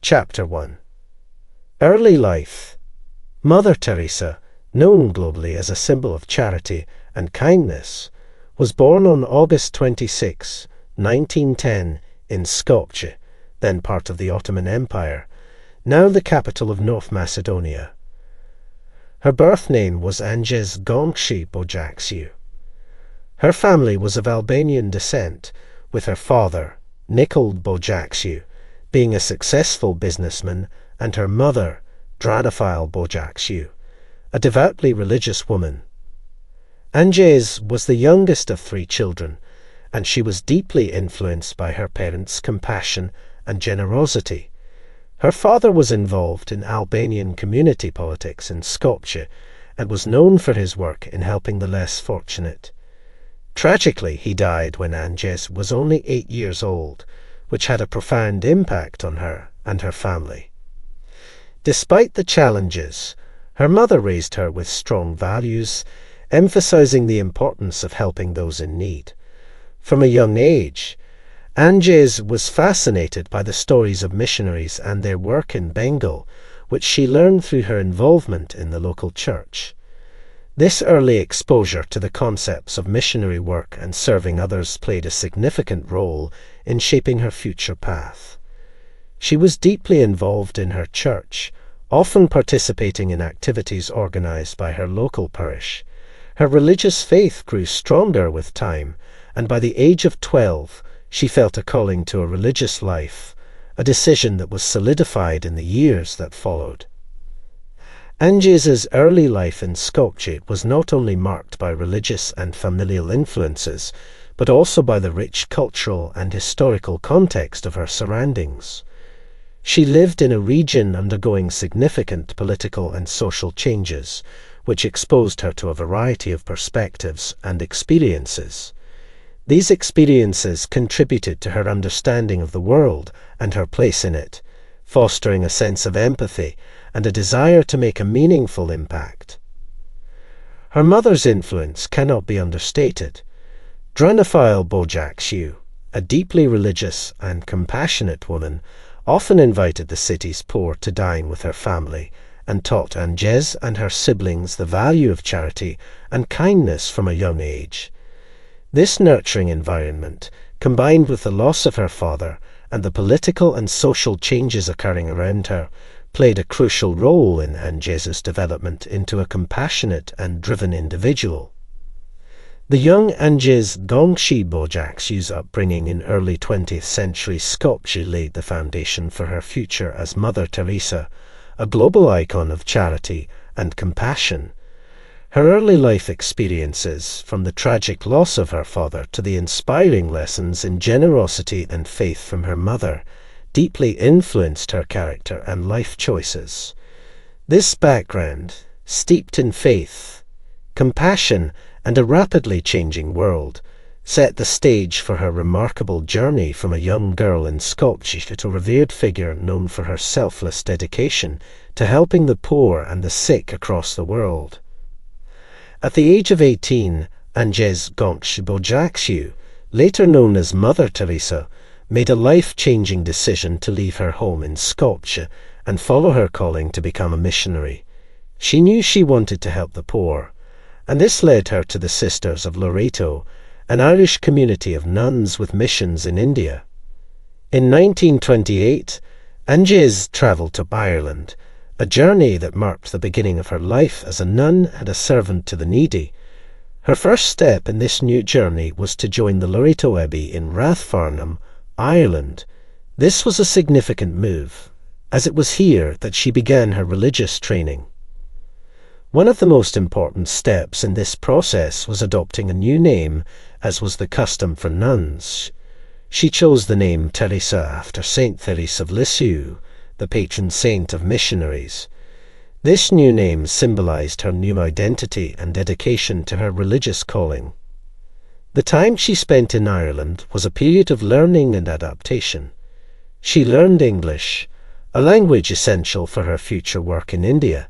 Chapter 1. Early Life. Mother Teresa, known globally as a symbol of charity and kindness, was born on August 26, 1910, in Skopje, then part of the Ottoman Empire, now the capital of North Macedonia. Her birth name was Anjes Gongshi Bojaksiu. Her family was of Albanian descent, with her father, Nikola Bojaksiu, being a successful businessman, and her mother, Dranafile Bojaksiu, a devoutly religious woman. Anjes was the youngest of 3 children, and she was deeply influenced by her parents' compassion and generosity. Her father was involved in Albanian community politics in Skopje and was known for his work in helping the less fortunate. Tragically, he died when Anjes was only 8 years old, which had a profound impact on her and her family. Despite the challenges, her mother raised her with strong values, emphasizing the importance of helping those in need. From a young age, Anjes was fascinated by the stories of missionaries and their work in Bengal, which she learned through her involvement in the local church. This early exposure to the concepts of missionary work and serving others played a significant role in shaping her future path. She was deeply involved in her church, often participating in activities organized by her local parish. Her religious faith grew stronger with time, and by the age of 12, she felt a calling to a religious life, a decision that was solidified in the years that followed. Anjes's early life in Skopje was not only marked by religious and familial influences, but also by the rich cultural and historical context of her surroundings. She lived in a region undergoing significant political and social changes, which exposed her to a variety of perspectives and experiences. These experiences contributed to her understanding of the world and her place in it, fostering a sense of empathy and a desire to make a meaningful impact. Her mother's influence cannot be understated. Dranafile Bojaksiu, a deeply religious and compassionate woman, often invited the city's poor to dine with her family and taught Anjes and her siblings the value of charity and kindness from a young age. This nurturing environment, combined with the loss of her father and the political and social changes occurring around her, played a crucial role in Anjes's development into a compassionate and driven individual. The young Anjes Gongshi Bojaksiu's upbringing in early 20th century Skopje laid the foundation for her future as Mother Teresa, a global icon of charity and compassion. Her early life experiences, from the tragic loss of her father to the inspiring lessons in generosity and faith from her mother, deeply influenced her character and life choices. This background, steeped in faith, compassion, and a rapidly changing world, set the stage for her remarkable journey from a young girl in Skopje to a revered figure known for her selfless dedication to helping the poor and the sick across the world. At the age of 18, Anjes Gongshi Bojaksiu, later known as Mother Teresa, made a life-changing decision to leave her home in Skopje and follow her calling to become a missionary. She knew she wanted to help the poor, and this led her to the Sisters of Loreto, an Irish community of nuns with missions in India. In 1928, Anjes travelled to Ireland, a journey that marked the beginning of her life as a nun and a servant to the needy. Her first step in this new journey was to join the Loreto Abbey in Rathfarnham, Ireland. This was a significant move, as it was here that she began her religious training. One of the most important steps in this process was adopting a new name, as was the custom for nuns. She chose the name Teresa after Saint Therese of Lisieux, the patron saint of missionaries. This new name symbolized her new identity and dedication to her religious calling. The time she spent in Ireland was a period of learning and adaptation. She learned English, a language essential for her future work in India,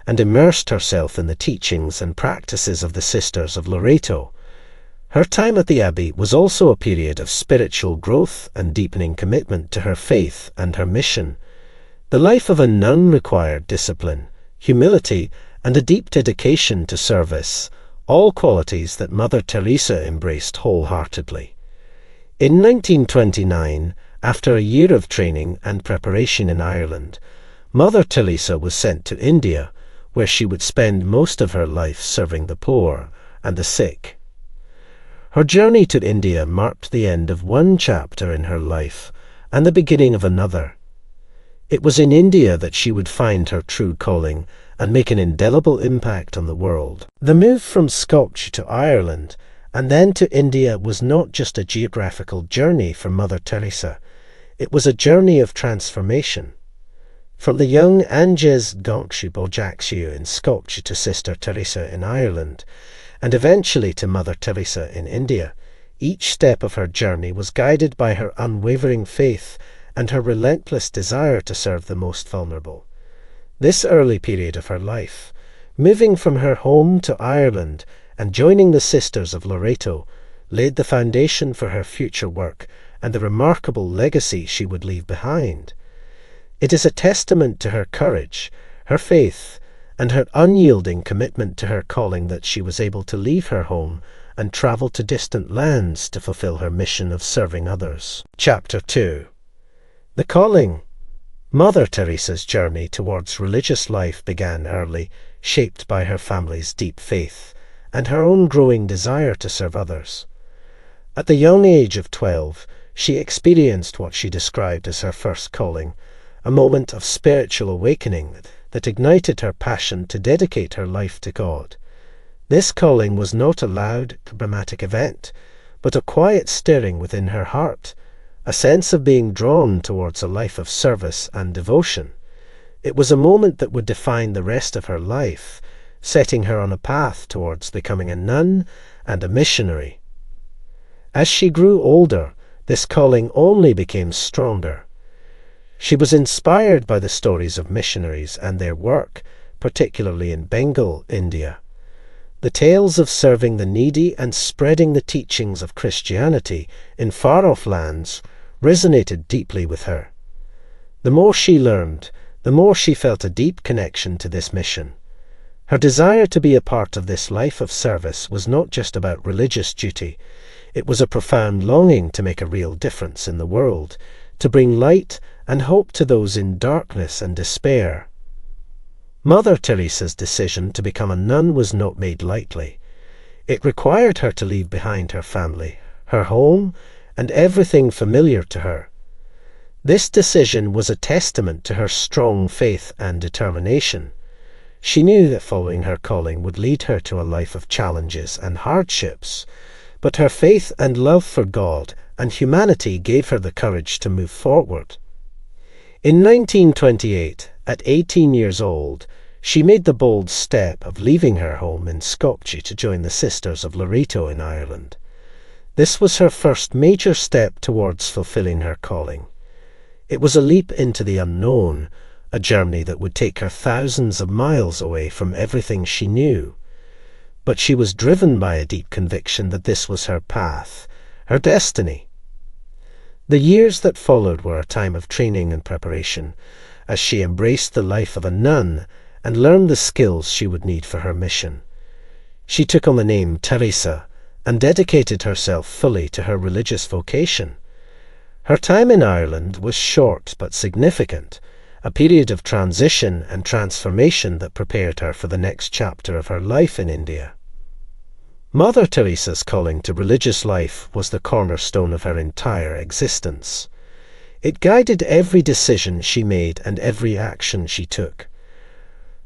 and immersed herself in the teachings and practices of the Sisters of Loreto. Her time at the Abbey was also a period of spiritual growth and deepening commitment to her faith and her mission. The life of a nun required discipline, humility, and a deep dedication to service, all qualities that Mother Teresa embraced wholeheartedly. In 1929, after a year of training and preparation in Ireland, Mother Teresa was sent to India, where she would spend most of her life serving the poor and the sick. Her journey to India marked the end of one chapter in her life and the beginning of another. It was in India that she would find her true calling and make an indelible impact on the world. The move from Skopje to Ireland and then to India was not just a geographical journey for Mother Teresa. It was a journey of transformation. From the young Anges Gonkshu Bojakshu in Skopje to Sister Teresa in Ireland, and eventually to Mother Teresa in India, each step of her journey was guided by her unwavering faith and her relentless desire to serve the most vulnerable. This early period of her life, moving from her home to Ireland and joining the Sisters of Loreto, laid the foundation for her future work and the remarkable legacy she would leave behind. It is a testament to her courage, her faith, and her unyielding commitment to her calling that she was able to leave her home and travel to distant lands to fulfill her mission of serving others. Chapter 2. The Calling. Mother Teresa's journey towards religious life began early, shaped by her family's deep faith and her own growing desire to serve others. At the young age of 12, she experienced what she described as her first calling, a moment of spiritual awakening that ignited her passion to dedicate her life to God. This calling was not a loud, dramatic event, but a quiet stirring within her heart, a sense of being drawn towards a life of service and devotion. It was a moment that would define the rest of her life, setting her on a path towards becoming a nun and a missionary. As she grew older, this calling only became stronger. She was inspired by the stories of missionaries and their work, particularly in Bengal, India. The tales of serving the needy and spreading the teachings of Christianity in far-off lands resonated deeply with her. The more she learned, the more she felt a deep connection to this mission. Her desire to be a part of this life of service was not just about religious duty. It was a profound longing to make a real difference in the world, to bring light and hope to those in darkness and despair. Mother Teresa's decision to become a nun was not made lightly. It required her to leave behind her family, her home, and everything familiar to her. This decision was a testament to her strong faith and determination. She knew that following her calling would lead her to a life of challenges and hardships, but her faith and love for God and humanity gave her the courage to move forward. In 1928, at 18 years old, she made the bold step of leaving her home in Skopje to join the Sisters of Loreto in Ireland. This was her first major step towards fulfilling her calling. It was a leap into the unknown, a journey that would take her thousands of miles away from everything she knew. But she was driven by a deep conviction that this was her path, her destiny. The years that followed were a time of training and preparation, as she embraced the life of a nun and learned the skills she would need for her mission. She took on the name Teresa and dedicated herself fully to her religious vocation. Her time in Ireland was short but significant, a period of transition and transformation that prepared her for the next chapter of her life in India. Mother Teresa's calling to religious life was the cornerstone of her entire existence. It guided every decision she made and every action she took.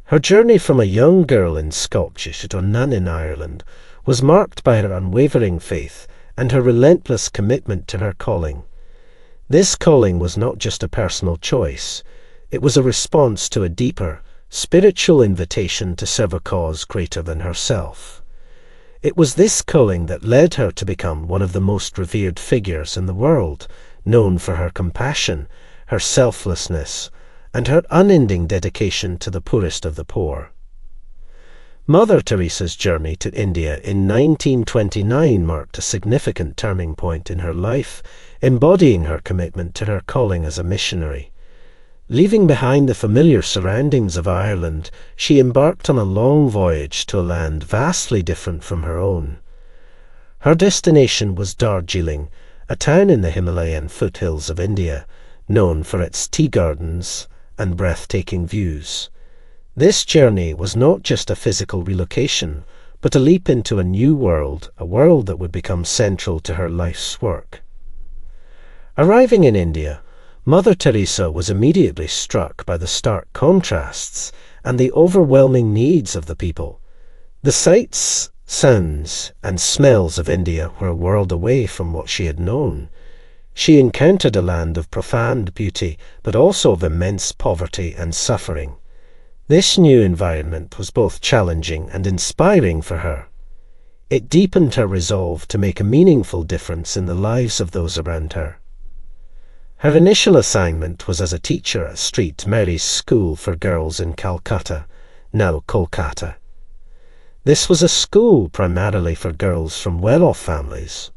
Her journey from a young girl in Skopje to a nun in Ireland was marked by her unwavering faith and her relentless commitment to her calling. This calling was not just a personal choice. It was a response to a deeper, spiritual invitation to serve a cause greater than herself. It was this calling that led her to become one of the most revered figures in the world, known for her compassion, her selflessness, and her unending dedication to the poorest of the poor. Mother Teresa's journey to India in 1929 marked a significant turning point in her life, embodying her commitment to her calling as a missionary. Leaving behind the familiar surroundings of Ireland, she embarked on a long voyage to a land vastly different from her own. Her destination was Darjeeling, a town in the Himalayan foothills of India, known for its tea gardens and breathtaking views. This journey was not just a physical relocation, but a leap into a new world, a world that would become central to her life's work. Arriving in India, Mother Teresa was immediately struck by the stark contrasts and the overwhelming needs of the people. The sights, sounds, and smells of India were a world away from what she had known. She encountered a land of profound beauty, but also of immense poverty and suffering. This new environment was both challenging and inspiring for her. It deepened her resolve to make a meaningful difference in the lives of those around her. Her initial assignment was as a teacher at St. Mary's School for Girls in Calcutta, now Kolkata. This was a school primarily for girls from well-off families.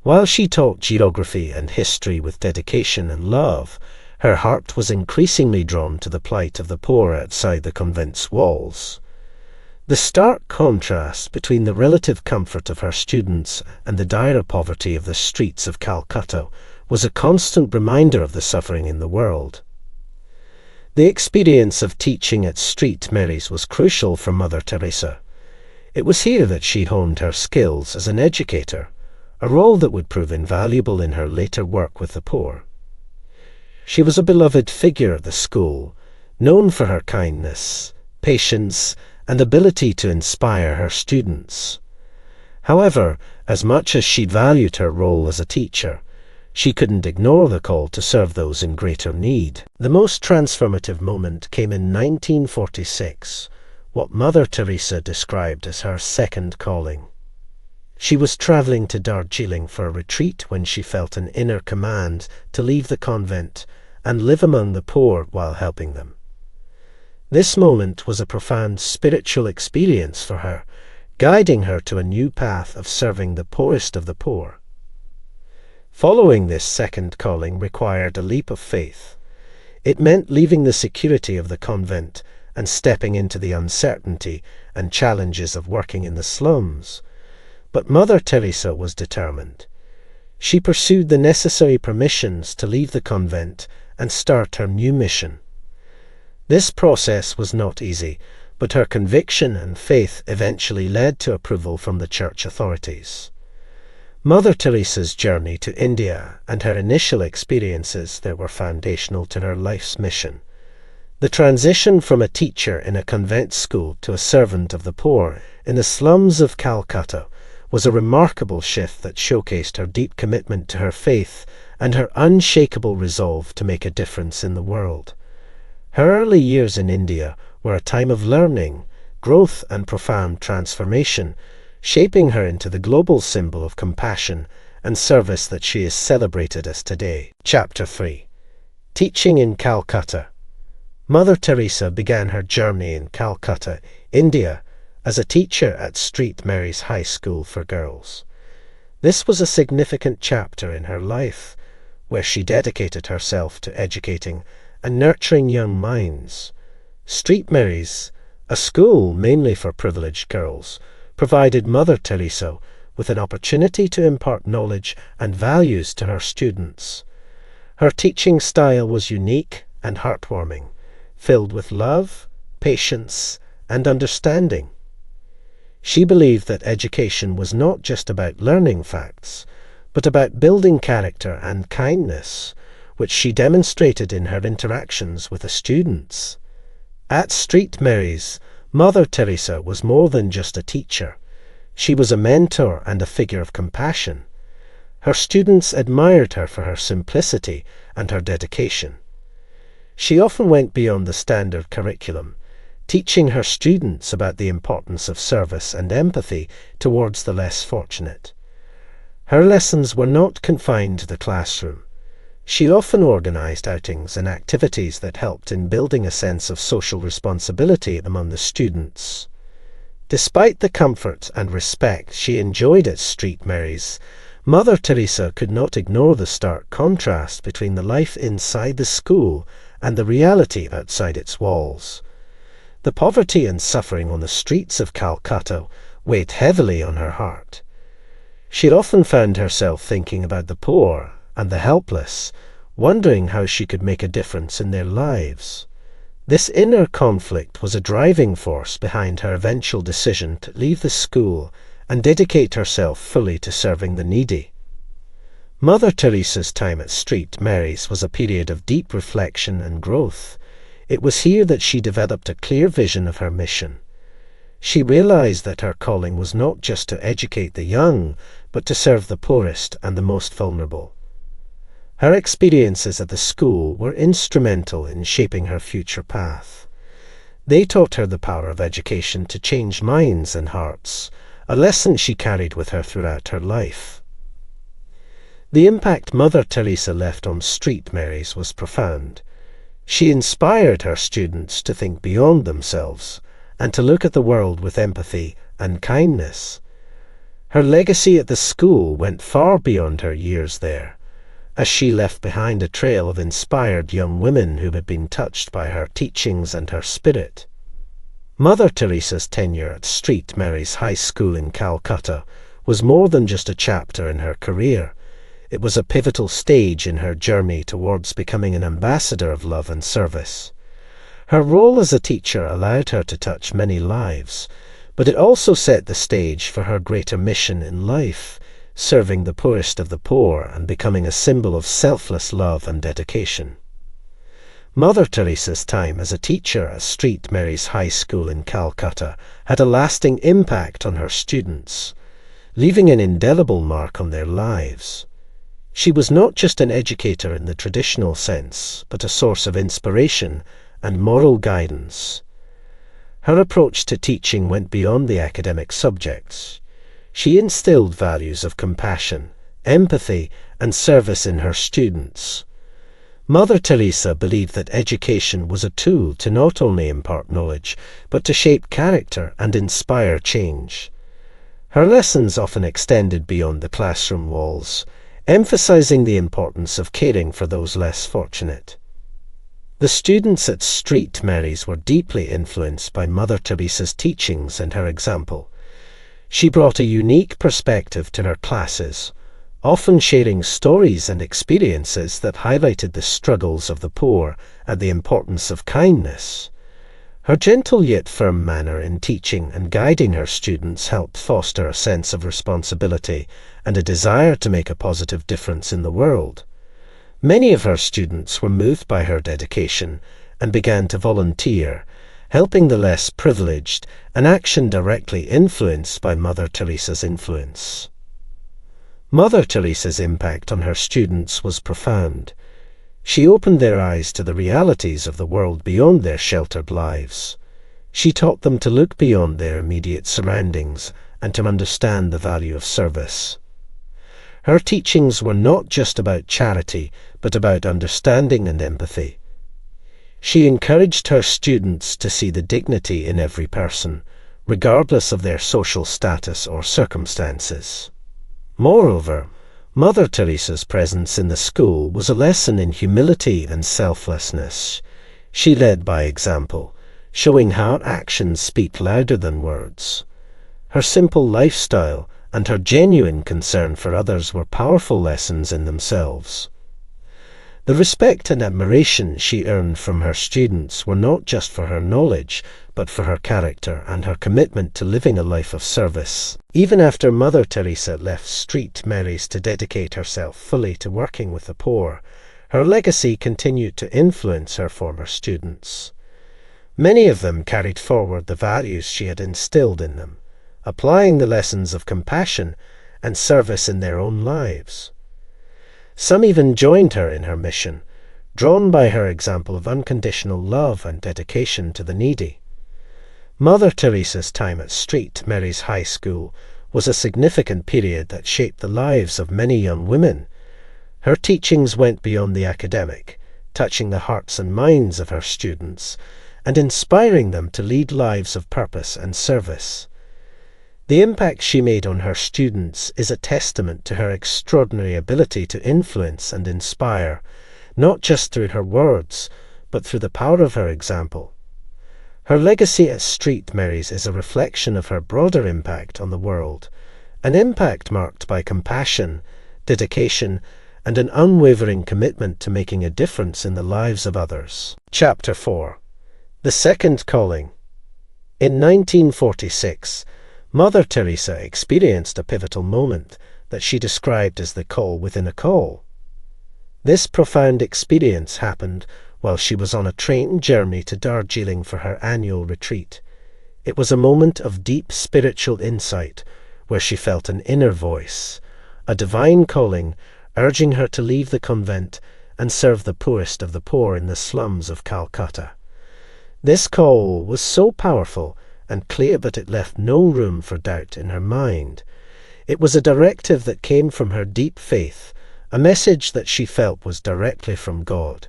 While she taught geography and history with dedication and love, her heart was increasingly drawn to the plight of the poor outside the convent's walls. The stark contrast between the relative comfort of her students and the dire poverty of the streets of Calcutta was a constant reminder of the suffering in the world. The experience of teaching at St. Mary's was crucial for Mother Teresa. It was here that she honed her skills as an educator, a role that would prove invaluable in her later work with the poor. She was a beloved figure at the school, known for her kindness, patience, and ability to inspire her students. However, as much as she valued her role as a teacher, she couldn't ignore the call to serve those in greater need. The most transformative moment came in 1946, what Mother Teresa described as her second calling. She was traveling to Darjeeling for a retreat when she felt an inner command to leave the convent and live among the poor while helping them. This moment was a profound spiritual experience for her, guiding her to a new path of serving the poorest of the poor. Following this second calling required a leap of faith. It meant leaving the security of the convent and stepping into the uncertainty and challenges of working in the slums. But Mother Teresa was determined. She pursued the necessary permissions to leave the convent and start her new mission. This process was not easy, but her conviction and faith eventually led to approval from the church authorities. Mother Teresa's journey to India and her initial experiences there were foundational to her life's mission. The transition from a teacher in a convent school to a servant of the poor in the slums of Calcutta was a remarkable shift that showcased her deep commitment to her faith and her unshakable resolve to make a difference in the world. Her early years in India were a time of learning, growth, and profound transformation, shaping her into the global symbol of compassion and service that she is celebrated as today. Chapter 3. Teaching in Calcutta. Mother Teresa began her journey in Calcutta, India, as a teacher at St. Mary's High School for Girls. This was a significant chapter in her life, where she dedicated herself to educating and nurturing young minds. St. Mary's, a school mainly for privileged girls, provided Mother Teresa with an opportunity to impart knowledge and values to her students. Her teaching style was unique and heartwarming, filled with love, patience, and understanding. She believed that education was not just about learning facts, but about building character and kindness, which she demonstrated in her interactions with the students. At St. Mary's, Mother Teresa was more than just a teacher. She was a mentor and a figure of compassion. Her students admired her for her simplicity and her dedication. She often went beyond the standard curriculum, teaching her students about the importance of service and empathy towards the less fortunate. Her lessons were not confined to the classroom. She often organized outings and activities that helped in building a sense of social responsibility among the students. Despite the comfort and respect she enjoyed at St. Mary's, Mother Teresa could not ignore the stark contrast between the life inside the school and the reality outside its walls. The poverty and suffering on the streets of Calcutta weighed heavily on her heart. She had often found herself thinking about the poor and the helpless, wondering how she could make a difference in their lives. This inner conflict was a driving force behind her eventual decision to leave the school and dedicate herself fully to serving the needy. Mother Teresa's time at St. Mary's was a period of deep reflection and growth. It was here that she developed a clear vision of her mission. She realized that her calling was not just to educate the young, but to serve the poorest and the most vulnerable. Her experiences at the school were instrumental in shaping her future path. They taught her the power of education to change minds and hearts, a lesson she carried with her throughout her life. The impact Mother Teresa left on St. Mary's was profound. She inspired her students to think beyond themselves and to look at the world with empathy and kindness. Her legacy at the school went far beyond her years there, as she left behind a trail of inspired young women who had been touched by her teachings and her spirit. Mother Teresa's tenure at St. Mary's High School in Calcutta was more than just a chapter in her career. It was a pivotal stage in her journey towards becoming an ambassador of love and service. Her role as a teacher allowed her to touch many lives, but it also set the stage for her greater mission in life, serving the poorest of the poor and becoming a symbol of selfless love and dedication. Mother Teresa's time as a teacher at St. Mary's High School in Calcutta had a lasting impact on her students, leaving an indelible mark on their lives. She was not just an educator in the traditional sense, but a source of inspiration and moral guidance. Her approach to teaching went beyond the academic subjects. She instilled values of compassion, empathy, and service in her students. Mother Teresa believed that education was a tool to not only impart knowledge, but to shape character and inspire change. Her lessons often extended beyond the classroom walls, emphasizing the importance of caring for those less fortunate. The students at St. Mary's were deeply influenced by Mother Teresa's teachings and her example. She brought a unique perspective to her classes, often sharing stories and experiences that highlighted the struggles of the poor and the importance of kindness. Her gentle yet firm manner in teaching and guiding her students helped foster a sense of responsibility and a desire to make a positive difference in the world. Many of her students were moved by her dedication and began to volunteer, helping the less privileged, an action directly influenced by Mother Teresa's influence. Mother Teresa's impact on her students was profound. She opened their eyes to the realities of the world beyond their sheltered lives. She taught them to look beyond their immediate surroundings and to understand the value of service. Her teachings were not just about charity, but about understanding and empathy. She encouraged her students to see the dignity in every person, regardless of their social status or circumstances. Moreover, Mother Teresa's presence in the school was a lesson in humility and selflessness. She led by example, showing how actions speak louder than words. Her simple lifestyle and her genuine concern for others were powerful lessons in themselves. The respect and admiration she earned from her students were not just for her knowledge, but for her character and her commitment to living a life of service. Even after Mother Teresa left St. Mary's to dedicate herself fully to working with the poor, her legacy continued to influence her former students. Many of them carried forward the values she had instilled in them, applying the lessons of compassion and service in their own lives. Some even joined her in her mission, drawn by her example of unconditional love and dedication to the needy. Mother Teresa's time at St. Mary's High School was a significant period that shaped the lives of many young women. Her teachings went beyond the academic, touching the hearts and minds of her students and inspiring them to lead lives of purpose and service. The impact she made on her students is a testament to her extraordinary ability to influence and inspire, not just through her words, but through the power of her example. Her legacy at St. Mary's is a reflection of her broader impact on the world, an impact marked by compassion, dedication, and an unwavering commitment to making a difference in the lives of others. Chapter 4. The Second Calling. In 1946, Mother Teresa experienced a pivotal moment that she described as the call within a call. This profound experience happened while she was on a train journey to Darjeeling for her annual retreat. It was a moment of deep spiritual insight where she felt an inner voice, a divine calling urging her to leave the convent and serve the poorest of the poor in the slums of Calcutta. This call was so powerful and clear that it left no room for doubt in her mind. It was a directive that came from her deep faith, a message that she felt was directly from God,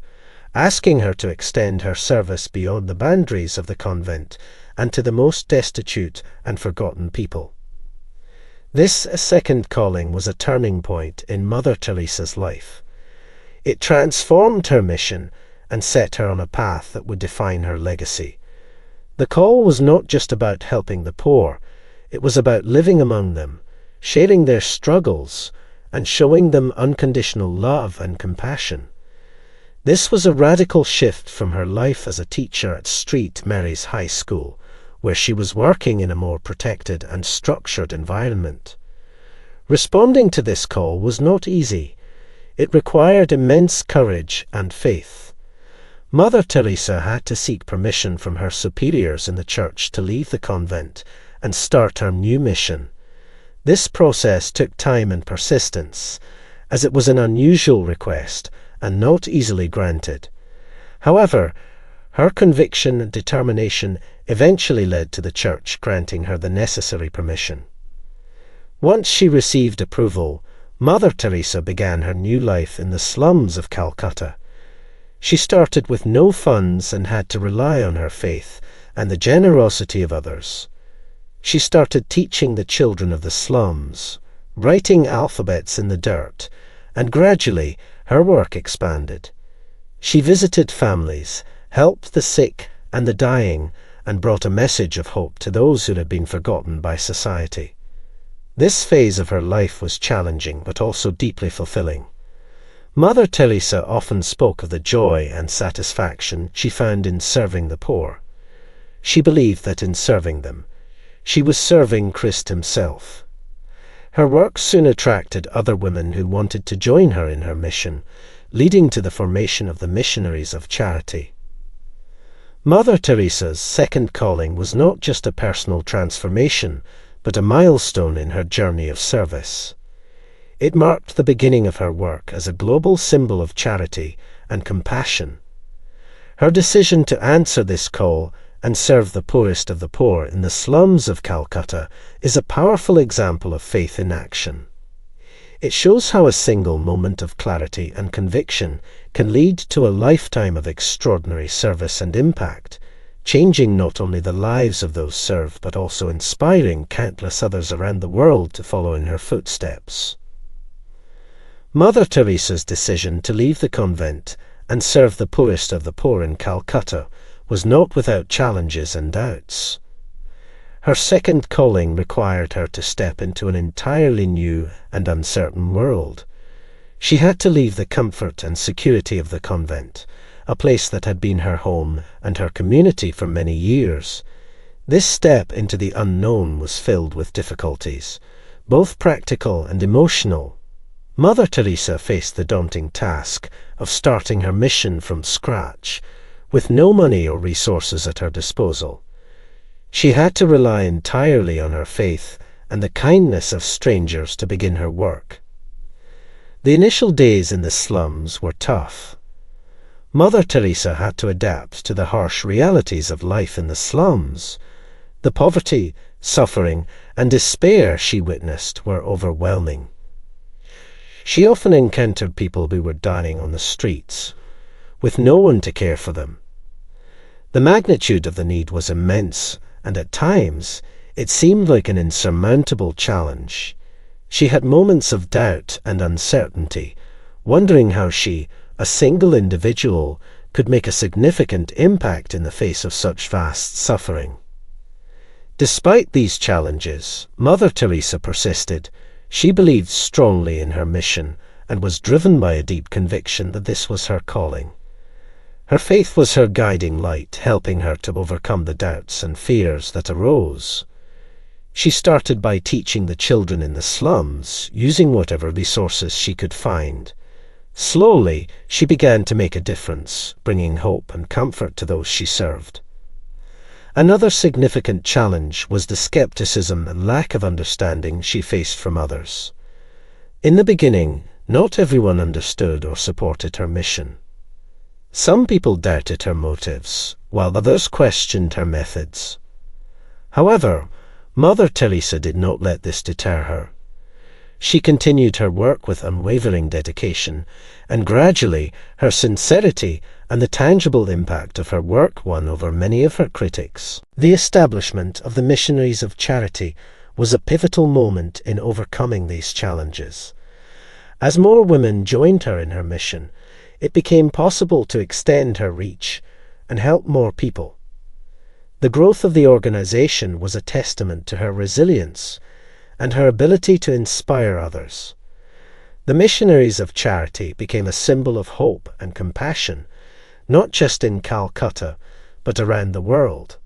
asking her to extend her service beyond the boundaries of the convent and to the most destitute and forgotten people. This second calling was a turning point in Mother Teresa's life. It transformed her mission and set her on a path that would define her legacy. The call was not just about helping the poor, it was about living among them, sharing their struggles, and showing them unconditional love and compassion. This was a radical shift from her life as a teacher at St. Mary's High School, where she was working in a more protected and structured environment. Responding to this call was not easy. It required immense courage and faith. Mother Teresa had to seek permission from her superiors in the church to leave the convent and start her new mission. This process took time and persistence, as it was an unusual request and not easily granted. However, her conviction and determination eventually led to the church granting her the necessary permission. Once she received approval, Mother Teresa began her new life in the slums of Calcutta. She started with no funds and had to rely on her faith and the generosity of others. She started teaching the children of the slums, writing alphabets in the dirt, and gradually her work expanded. She visited families, helped the sick and the dying, and brought a message of hope to those who had been forgotten by society. This phase of her life was challenging but also deeply fulfilling. Mother Teresa often spoke of the joy and satisfaction she found in serving the poor. She believed that in serving them, she was serving Christ himself. Her work soon attracted other women who wanted to join her in her mission, leading to the formation of the Missionaries of Charity. Mother Teresa's second calling was not just a personal transformation, but a milestone in her journey of service. It marked the beginning of her work as a global symbol of charity and compassion. Her decision to answer this call and serve the poorest of the poor in the slums of Calcutta is a powerful example of faith in action. It shows how a single moment of clarity and conviction can lead to a lifetime of extraordinary service and impact, changing not only the lives of those served but also inspiring countless others around the world to follow in her footsteps. Mother Teresa's decision to leave the convent and serve the poorest of the poor in Calcutta was not without challenges and doubts. Her second calling required her to step into an entirely new and uncertain world. She had to leave the comfort and security of the convent, a place that had been her home and her community for many years. This step into the unknown was filled with difficulties, both practical and emotional. Mother Teresa faced the daunting task of starting her mission from scratch, with no money or resources at her disposal. She had to rely entirely on her faith and the kindness of strangers to begin her work. The initial days in the slums were tough. Mother Teresa had to adapt to the harsh realities of life in the slums. The poverty, suffering, and despair she witnessed were overwhelming. She often encountered people who were dying on the streets, with no one to care for them. The magnitude of the need was immense, and at times it seemed like an insurmountable challenge. She had moments of doubt and uncertainty, wondering how she, a single individual, could make a significant impact in the face of such vast suffering. Despite these challenges, Mother Teresa persisted. She believed strongly in her mission and was driven by a deep conviction that this was her calling. Her faith was her guiding light, helping her to overcome the doubts and fears that arose. She started by teaching the children in the slums, using whatever resources she could find. Slowly, she began to make a difference, bringing hope and comfort to those she served. Another significant challenge was the skepticism and lack of understanding she faced from others. In the beginning, not everyone understood or supported her mission. Some people doubted her motives, while others questioned her methods. However, Mother Teresa did not let this deter her. She continued her work with unwavering dedication, and gradually her sincerity and the tangible impact of her work won over many of her critics. The establishment of the Missionaries of Charity was a pivotal moment in overcoming these challenges. As more women joined her in her mission, it became possible to extend her reach and help more people. The growth of the organization was a testament to her resilience and her ability to inspire others. The Missionaries of Charity became a symbol of hope and compassion, not just in Calcutta, but around the world.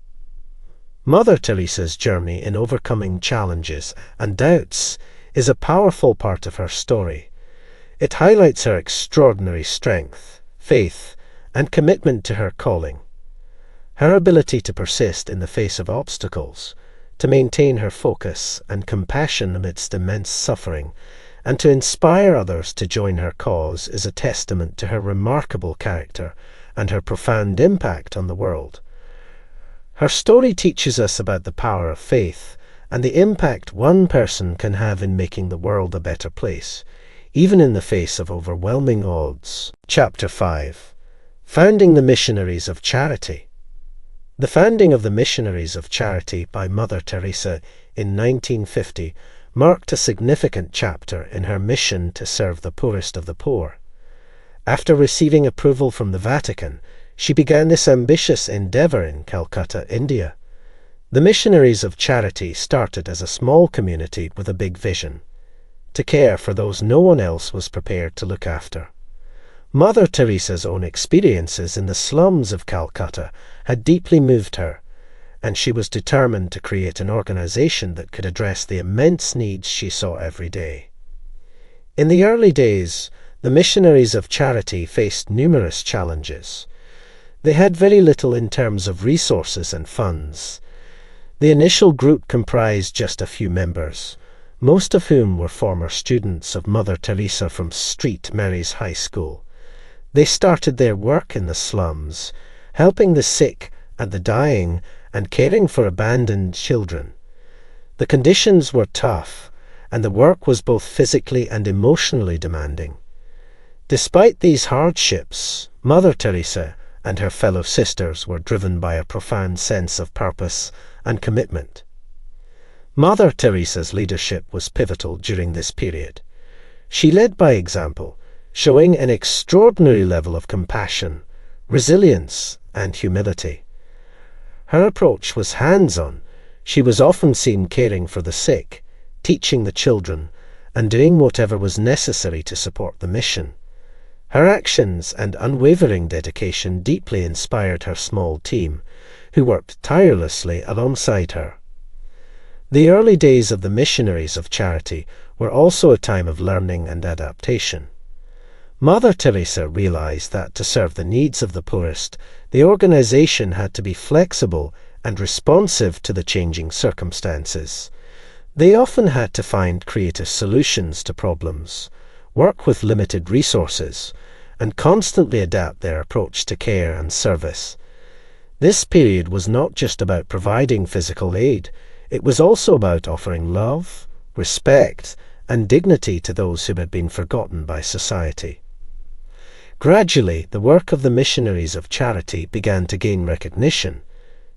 Mother Teresa's journey in overcoming challenges and doubts is a powerful part of her story. It highlights her extraordinary strength, faith, and commitment to her calling. Her ability to persist in the face of obstacles, to maintain her focus and compassion amidst immense suffering, and to inspire others to join her cause is a testament to her remarkable character and her profound impact on the world. Her story teaches us about the power of faith and the impact one person can have in making the world a better place, even in the face of overwhelming odds. Chapter 5. Founding the Missionaries of Charity. The founding of the Missionaries of Charity by Mother Teresa in 1950 marked a significant chapter in her mission to serve the poorest of the poor. After receiving approval from the Vatican, she began this ambitious endeavor in Calcutta, India. The Missionaries of Charity started as a small community with a big vision: to care for those no one else was prepared to look after. Mother Teresa's own experiences in the slums of Calcutta had deeply moved her, and she was determined to create an organization that could address the immense needs she saw every day. In the early days, the Missionaries of Charity faced numerous challenges. They had very little in terms of resources and funds. The initial group comprised just a few members, most of whom were former students of Mother Teresa from St. Mary's High School. They started their work in the slums, helping the sick and the dying and caring for abandoned children. The conditions were tough, and the work was both physically and emotionally demanding. Despite these hardships, Mother Teresa and her fellow sisters were driven by a profound sense of purpose and commitment. Mother Teresa's leadership was pivotal during this period. She led by example, showing an extraordinary level of compassion, resilience, and humility. Her approach was hands-on. She was often seen caring for the sick, teaching the children, and doing whatever was necessary to support the mission. Her actions and unwavering dedication deeply inspired her small team, who worked tirelessly alongside her. The early days of the Missionaries of Charity were also a time of learning and adaptation. Mother Teresa realized that to serve the needs of the poorest, the organization had to be flexible and responsive to the changing circumstances. They often had to find creative solutions to problems, work with limited resources, and constantly adapt their approach to care and service. This period was not just about providing physical aid, it was also about offering love, respect, and dignity to those who had been forgotten by society. Gradually, the work of the Missionaries of Charity began to gain recognition.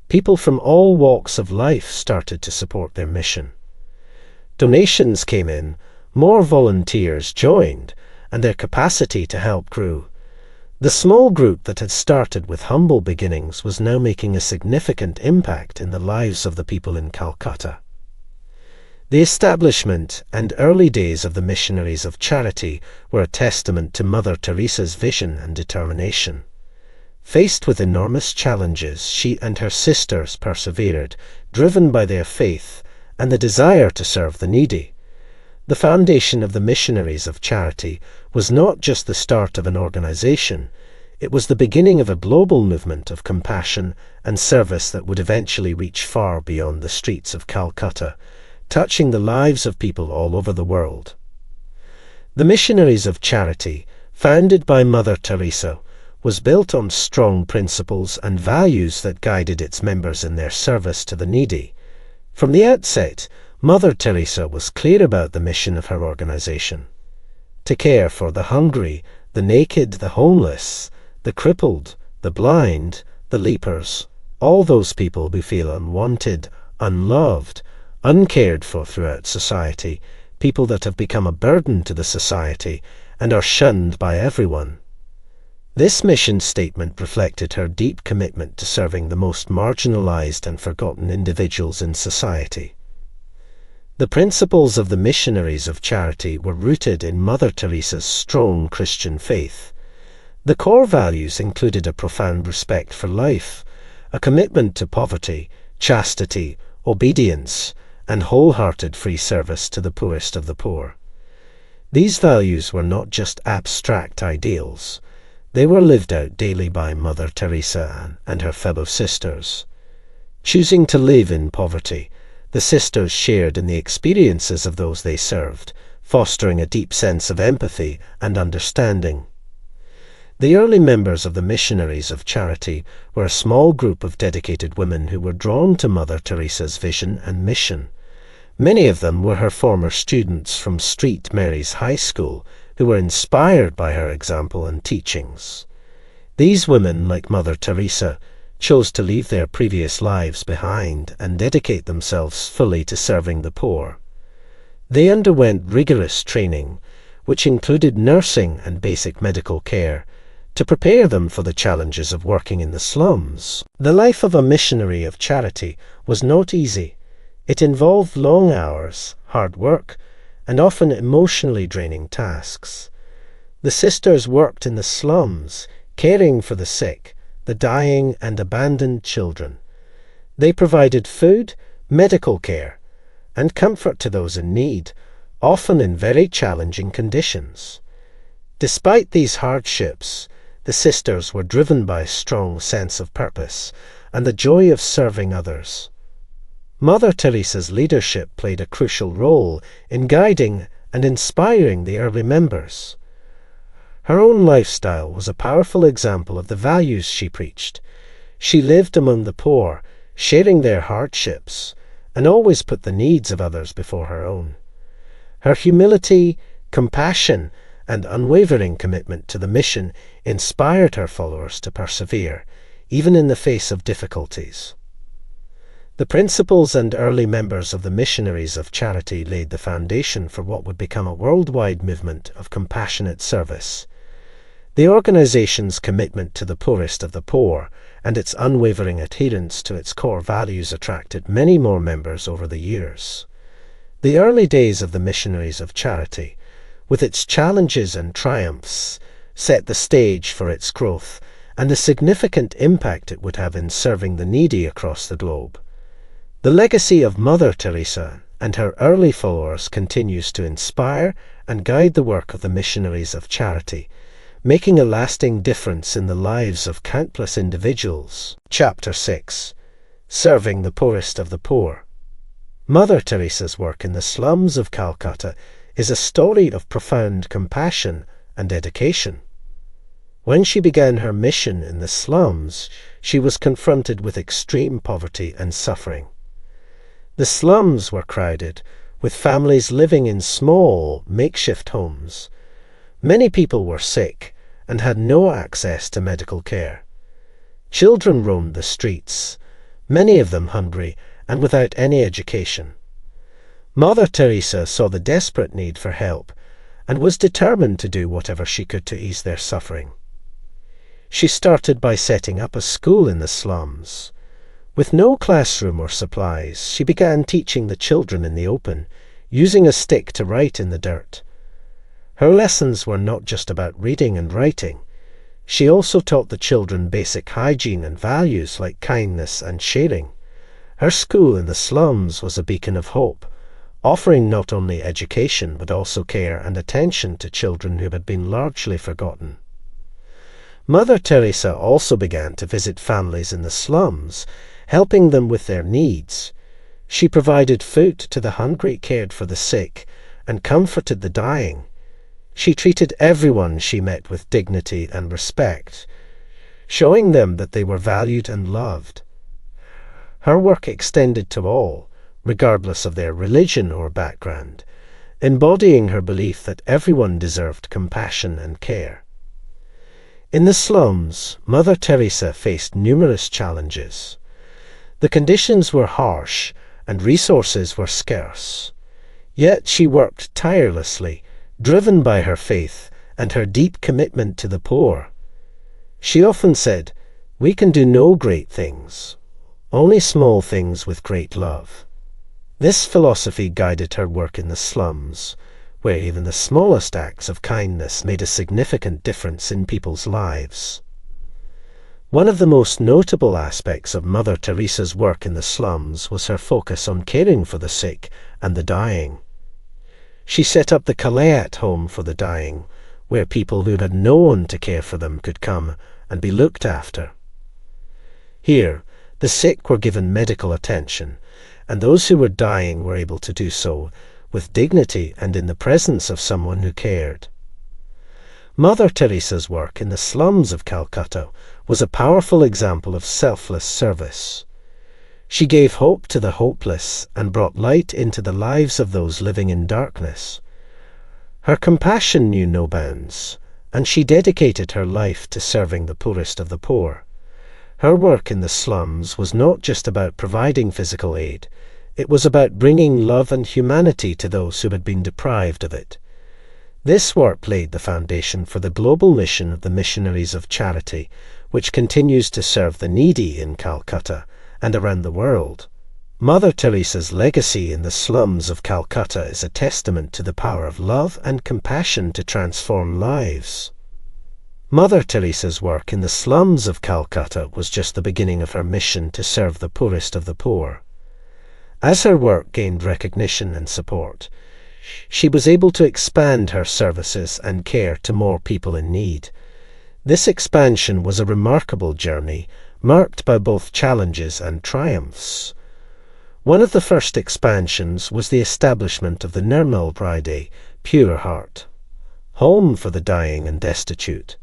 People from all walks of life started to support their mission. Donations came in, more volunteers joined, and their capacity to help grew. The small group that had started with humble beginnings was now making a significant impact in the lives of the people in Calcutta. The establishment and early days of the missionaries of charity were a testament to Mother Teresa's vision and determination. Faced with enormous challenges, she and her sisters persevered, driven by their faith and the desire to serve the needy. The foundation of the missionaries of charity was not just the start of an organization, it was the beginning of a global movement of compassion and service that would eventually reach far beyond the streets of Calcutta, touching the lives of people all over the world. The missionaries of charity, founded by Mother Teresa, was built on strong principles and values that guided its members in their service to the needy. From the outset, Mother Teresa was clear about the mission of her organization: to care for the hungry, the naked, the homeless, the crippled, the blind, the lepers, all those people who feel unwanted, unloved, uncared for throughout society, people that have become a burden to the society and are shunned by everyone. This mission statement reflected her deep commitment to serving the most marginalized and forgotten individuals in society. The principles of the missionaries of charity were rooted in Mother Teresa's strong Christian faith. The core values included a profound respect for life, a commitment to poverty, chastity, obedience, and wholehearted free service to the poorest of the poor. These values were not just abstract ideals. They were lived out daily by Mother Teresa and her fellow sisters. Choosing to live in poverty, the sisters shared in the experiences of those they served, fostering a deep sense of empathy and understanding. The early members of the missionaries of charity were a small group of dedicated women who were drawn to Mother Teresa's vision and mission. Many of them were her former students from St. Mary's High School, who were inspired by her example and teachings. These women, like Mother Teresa, chose to leave their previous lives behind and dedicate themselves fully to serving the poor. They underwent rigorous training, which included nursing and basic medical care, to prepare them for the challenges of working in the slums. The life of a missionary of charity was not easy. It involved long hours, hard work, and often emotionally draining tasks. The sisters worked in the slums, caring for the sick, the dying and abandoned children. They provided food, medical care, and comfort to those in need, often in very challenging conditions. Despite these hardships, the sisters were driven by a strong sense of purpose and the joy of serving others. Mother Teresa's leadership played a crucial role in guiding and inspiring the early members. Her own lifestyle was a powerful example of the values she preached. She lived among the poor, sharing their hardships, and always put the needs of others before her own. Her humility, compassion, and unwavering commitment to the mission inspired her followers to persevere, even in the face of difficulties. The principles and early members of the missionaries of charity laid the foundation for what would become a worldwide movement of compassionate service. The organization's commitment to the poorest of the poor and its unwavering adherence to its core values attracted many more members over the years. The early days of the missionaries of charity, with its challenges and triumphs, set the stage for its growth and the significant impact it would have in serving the needy across the globe. The legacy of Mother Teresa and her early followers continues to inspire and guide the work of the missionaries of charity, making a lasting difference in the lives of countless individuals. Chapter 6. Serving the poorest of the poor. Mother Teresa's work in the slums of Calcutta is a story of profound compassion and dedication. When she began her mission in the slums, she was confronted with extreme poverty and suffering. The slums were crowded, with families living in small, makeshift homes. Many people were sick and had no access to medical care. Children roamed the streets, many of them hungry and without any education. Mother Teresa saw the desperate need for help and was determined to do whatever she could to ease their suffering. She started by setting up a school in the slums. With no classroom or supplies, she began teaching the children in the open, using a stick to write in the dirt. Her lessons were not just about reading and writing. She also taught the children basic hygiene and values like kindness and sharing. Her school in the slums was a beacon of hope, offering not only education but also care and attention to children who had been largely forgotten. Mother Teresa also began to visit families in the slums, helping them with their needs. She provided food to the hungry, cared for the sick, and comforted the dying. She treated everyone she met with dignity and respect, showing them that they were valued and loved. Her work extended to all, regardless of their religion or background, embodying her belief that everyone deserved compassion and care. In the slums, Mother Teresa faced numerous challenges. The conditions were harsh and resources were scarce. Yet she worked tirelessly, driven by her faith and her deep commitment to the poor. She often said, "We can do no great things, only small things with great love." This philosophy guided her work in the slums, where even the smallest acts of kindness made a significant difference in people's lives. One of the most notable aspects of Mother Teresa's work in the slums was her focus on caring for the sick and the dying. She set up the Kalayat home for the dying, where people who had no one to care for them could come and be looked after. Here, the sick were given medical attention, and those who were dying were able to do so with dignity and in the presence of someone who cared. Mother Teresa's work in the slums of Calcutta was a powerful example of selfless service. She gave hope to the hopeless and brought light into the lives of those living in darkness. Her compassion knew no bounds, and she dedicated her life to serving the poorest of the poor. Her work in the slums was not just about providing physical aid, it was about bringing love and humanity to those who had been deprived of it. This work laid the foundation for the global mission of the Missionaries of Charity, which continues to serve the needy in Calcutta and around the world. Mother Teresa's legacy in the slums of Calcutta is a testament to the power of love and compassion to transform lives. Mother Teresa's work in the slums of Calcutta was just the beginning of her mission to serve the poorest of the poor. As her work gained recognition and support, she was able to expand her services and care to more people in need. This expansion was a remarkable journey, marked by both challenges and triumphs. One of the first expansions was the establishment of the Nirmal Bride, Pure Heart, home for the dying and destitute.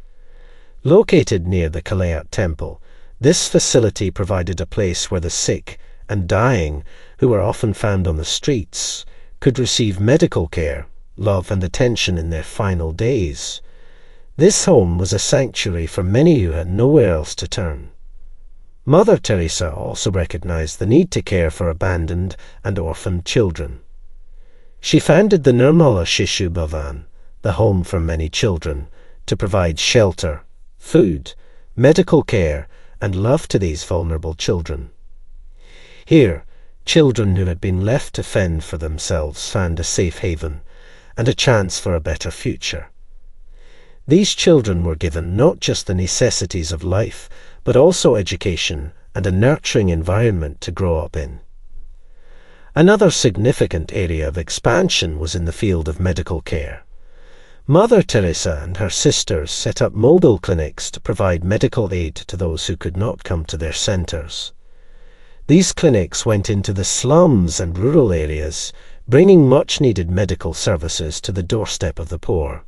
Located near the Kalayat temple, this facility provided a place where the sick and dying, who were often found on the streets, could receive medical care, love and attention in their final days. This home was a sanctuary for many who had nowhere else to turn. Mother Teresa also recognized the need to care for abandoned and orphaned children. She founded the Nirmala Shishu Bhavan, the home for many children, to provide shelter, food, medical care, and love to these vulnerable children. Here, children who had been left to fend for themselves found a safe haven and a chance for a better future. These children were given not just the necessities of life, but also education and a nurturing environment to grow up in. Another significant area of expansion was in the field of medical care. Mother Teresa and her sisters set up mobile clinics to provide medical aid to those who could not come to their centers. These clinics went into the slums and rural areas, bringing much-needed medical services to the doorstep of the poor.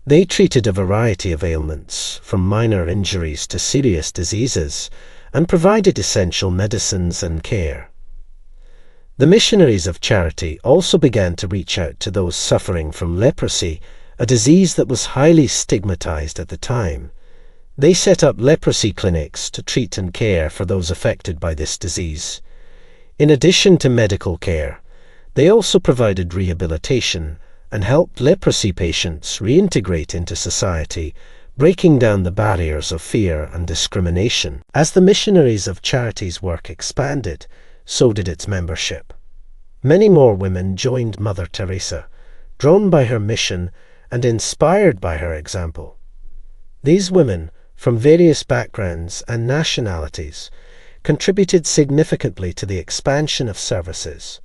They treated a variety of ailments, from minor injuries to serious diseases, and provided essential medicines and care. The Missionaries of Charity also began to reach out to those suffering from leprosy, a disease that was highly stigmatized at the time. They set up leprosy clinics to treat and care for those affected by this disease. In addition to medical care, they also provided rehabilitation and helped leprosy patients reintegrate into society, breaking down the barriers of fear and discrimination. As the Missionaries of Charity's work expanded, so did its membership. Many more women joined Mother Teresa, drawn by her mission and inspired by her example. These women, from various backgrounds and nationalities, contributed significantly to the expansion of services.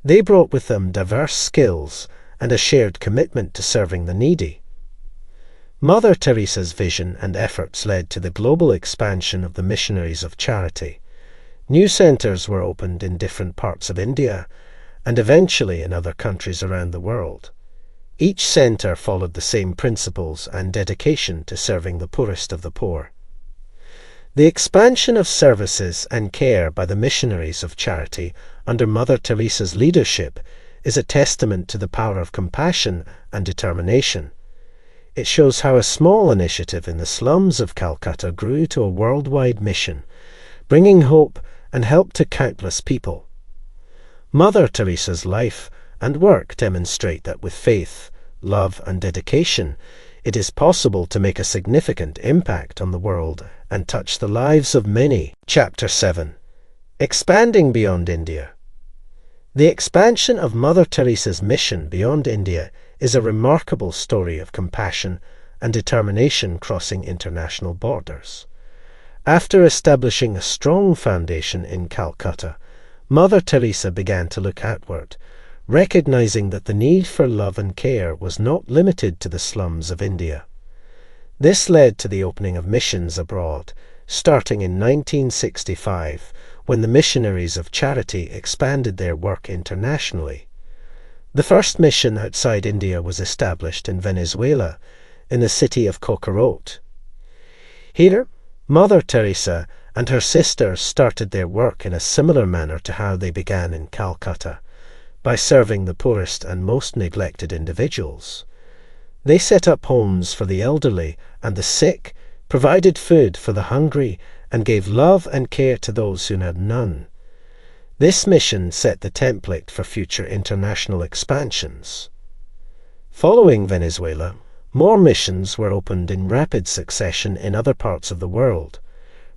They brought with them diverse skills and a shared commitment to serving the needy. Mother Teresa's vision and efforts led to the global expansion of the Missionaries of Charity. New centers were opened in different parts of India and eventually in other countries around the world. Each center followed the same principles and dedication to serving the poorest of the poor. The expansion of services and care by the Missionaries of Charity under Mother Teresa's leadership is a testament to the power of compassion and determination. It shows how a small initiative in the slums of Calcutta grew to a worldwide mission, bringing hope and help to countless people. Mother Teresa's life and work demonstrate that with faith, love, and dedication, it is possible to make a significant impact on the world and touch the lives of many. Chapter 7. Expanding beyond India. The expansion of Mother Teresa's mission beyond India is a remarkable story of compassion and determination crossing international borders. After establishing a strong foundation in Calcutta, Mother Teresa began to look outward, recognizing that the need for love and care was not limited to the slums of India. This led to the opening of missions abroad, starting in 1965, when the Missionaries of Charity expanded their work internationally. The first mission outside India was established in Venezuela, in the city of Cocorote. Here, Mother Teresa and her sisters started their work in a similar manner to how they began in Calcutta, by serving the poorest and most neglected individuals. They set up homes for the elderly and the sick, provided food for the hungry, and gave love and care to those who had none. This mission set the template for future international expansions. Following Venezuela, more missions were opened in rapid succession in other parts of the world.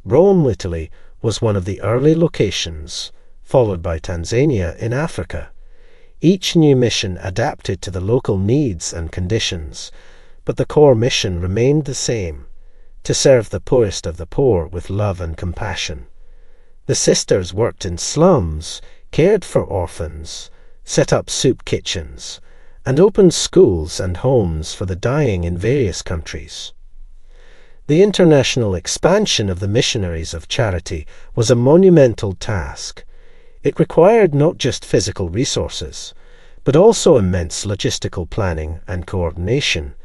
Rome, Italy, was one of the early locations, followed by Tanzania in Africa. Each new mission adapted to the local needs and conditions, but the core mission remained the same: to serve the poorest of the poor with love and compassion. The sisters worked in slums, cared for orphans, set up soup kitchens, and opened schools and homes for the dying in various countries. The international expansion of the Missionaries of Charity was a monumental task. It required not just physical resources, but also immense logistical planning and coordination.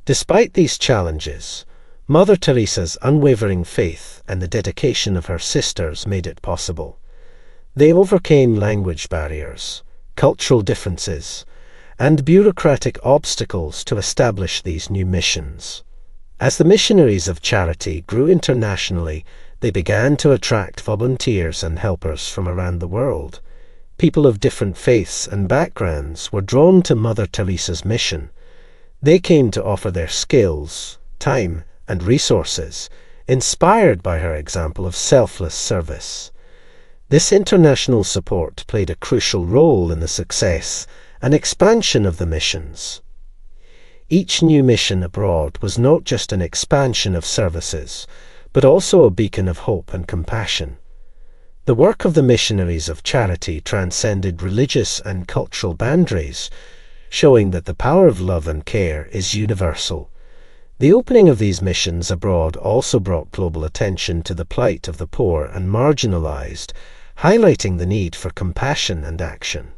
Despite these challenges, Mother Teresa's unwavering faith and the dedication of her sisters made it possible. They overcame language barriers, cultural differences, and bureaucratic obstacles to establish these new missions. As the Missionaries of Charity grew internationally, they began to attract volunteers and helpers from around the world. People of different faiths and backgrounds were drawn to Mother Teresa's mission. They came to offer their skills, time, and resources, inspired by her example of selfless service. This international support played a crucial role in the success and expansion of the missions. Each new mission abroad was not just an expansion of services, but also a beacon of hope and compassion. The work of the Missionaries of Charity transcended religious and cultural boundaries, showing that the power of love and care is universal. The opening of these missions abroad also brought global attention to the plight of the poor and marginalized, highlighting the need for compassion and action.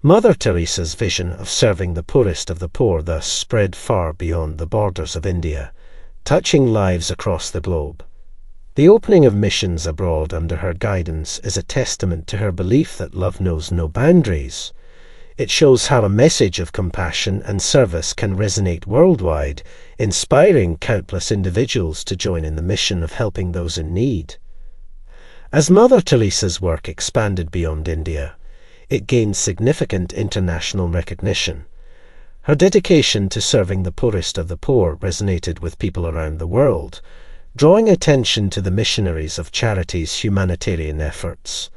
Mother Teresa's vision of serving the poorest of the poor thus spread far beyond the borders of India, touching lives across the globe. The opening of missions abroad under her guidance is a testament to her belief that love knows no boundaries. It shows how a message of compassion and service can resonate worldwide, inspiring countless individuals to join in the mission of helping those in need. As Mother Teresa's work expanded beyond India, it gained significant international recognition. Her dedication to serving the poorest of the poor resonated with people around the world, drawing attention to the missionaries of charity's humanitarian efforts.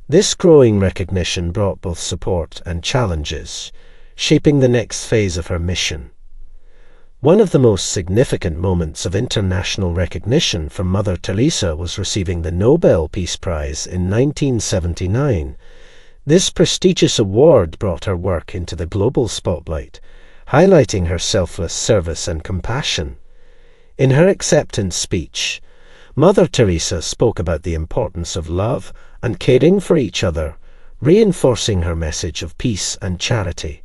This growing recognition brought both support and challenges, shaping the next phase of her mission. One of the most significant moments of international recognition for Mother Teresa was receiving the Nobel Peace Prize in 1979. This prestigious award brought her work into the global spotlight, highlighting her selfless service and compassion. In her acceptance speech, Mother Teresa spoke about the importance of love and caring for each other, reinforcing her message of peace and charity.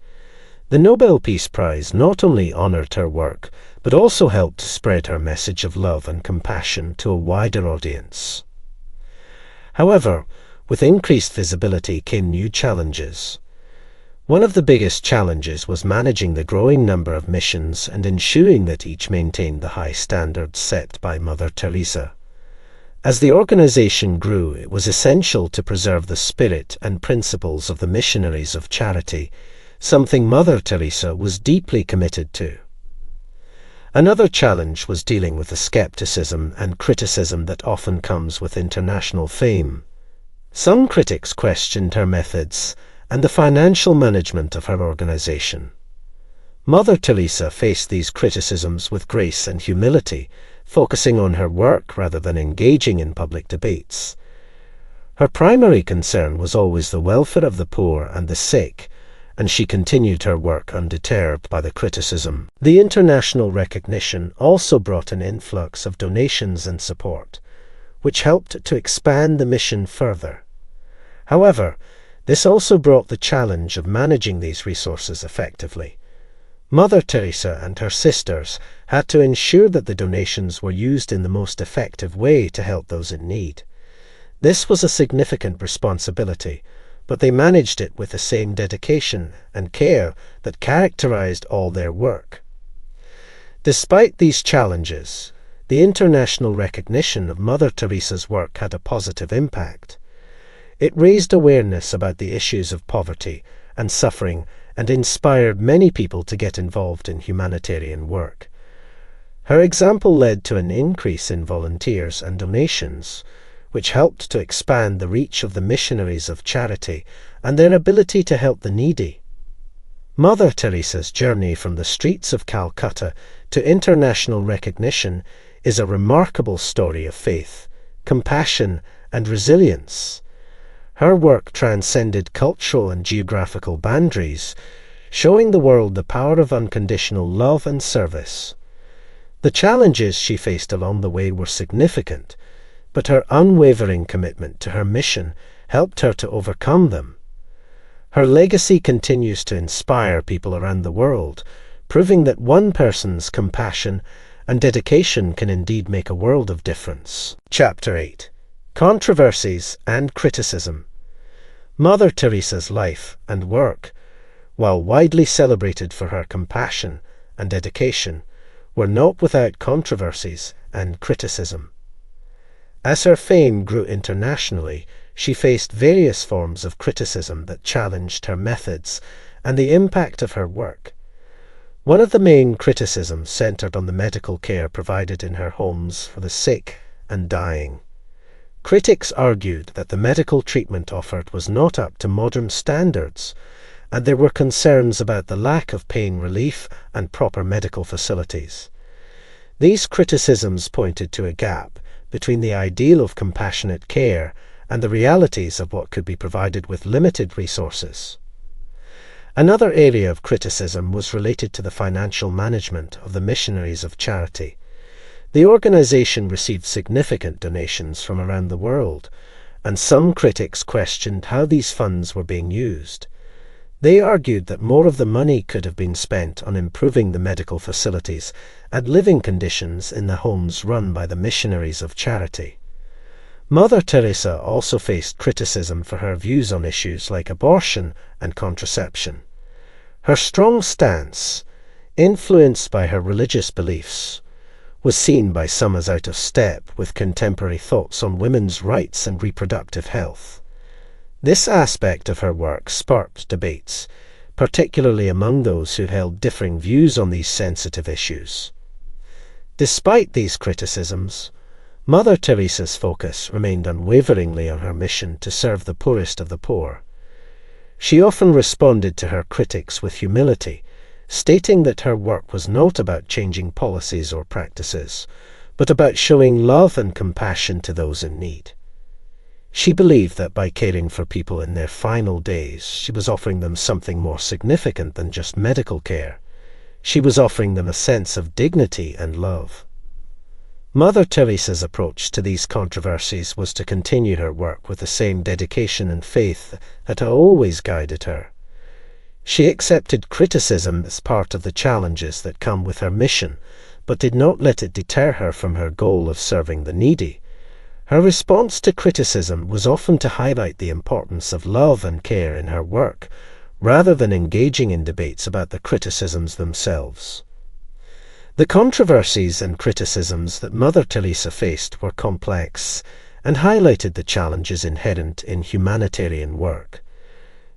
The Nobel Peace Prize not only honored her work, but also helped to spread her message of love and compassion to a wider audience. However, with increased visibility came new challenges. One of the biggest challenges was managing the growing number of missions and ensuring that each maintained the high standards set by Mother Teresa. As the organization grew, it was essential to preserve the spirit and principles of the missionaries of charity, something Mother Teresa was deeply committed to. Another challenge was dealing with the skepticism and criticism that often comes with international fame. Some critics questioned her methods and the financial management of her organization. Mother Teresa faced these criticisms with grace and humility, focusing on her work rather than engaging in public debates. Her primary concern was always the welfare of the poor and the sick, and she continued her work undeterred by the criticism. The international recognition also brought an influx of donations and support, which helped to expand the mission further. However, this also brought the challenge of managing these resources effectively. Mother Teresa and her sisters had to ensure that the donations were used in the most effective way to help those in need. This was a significant responsibility, but they managed it with the same dedication and care that characterized all their work. Despite these challenges, the international recognition of Mother Teresa's work had a positive impact. It raised awareness about the issues of poverty and suffering and inspired many people to get involved in humanitarian work. Her example led to an increase in volunteers and donations, which helped to expand the reach of the missionaries of charity and their ability to help the needy. Mother Teresa's journey from the streets of Calcutta to international recognition is a remarkable story of faith, compassion, and resilience. Her work transcended cultural and geographical boundaries, showing the world the power of unconditional love and service. The challenges she faced along the way were significant, but her unwavering commitment to her mission helped her to overcome them. Her legacy continues to inspire people around the world, proving that one person's compassion and dedication can indeed make a world of difference. Chapter 8. Controversies and Criticism. Mother Teresa's life and work, while widely celebrated for her compassion and dedication, were not without controversies and criticism. As her fame grew internationally, she faced various forms of criticism that challenged her methods and the impact of her work. One of the main criticisms centered on the medical care provided in her homes for the sick and dying. Critics argued that the medical treatment offered was not up to modern standards, and there were concerns about the lack of pain relief and proper medical facilities. These criticisms pointed to a gap between the ideal of compassionate care and the realities of what could be provided with limited resources. Another area of criticism was related to the financial management of the missionaries of charity. The organization received significant donations from around the world, and some critics questioned how these funds were being used. They argued that more of the money could have been spent on improving the medical facilities and living conditions in the homes run by the missionaries of charity. Mother Teresa also faced criticism for her views on issues like abortion and contraception. Her strong stance, influenced by her religious beliefs, was seen by some as out of step with contemporary thoughts on women's rights and reproductive health. This aspect of her work sparked debates, particularly among those who held differing views on these sensitive issues. Despite these criticisms, Mother Teresa's focus remained unwaveringly on her mission to serve the poorest of the poor. She often responded to her critics with humility, stating that her work was not about changing policies or practices, but about showing love and compassion to those in need. She believed that by caring for people in their final days, she was offering them something more significant than just medical care. She was offering them a sense of dignity and love. Mother Teresa's approach to these controversies was to continue her work with the same dedication and faith that had always guided her. She accepted criticism as part of the challenges that come with her mission, but did not let it deter her from her goal of serving the needy. Her response to criticism was often to highlight the importance of love and care in her work, rather than engaging in debates about the criticisms themselves. The controversies and criticisms that Mother Teresa faced were complex and highlighted the challenges inherent in humanitarian work.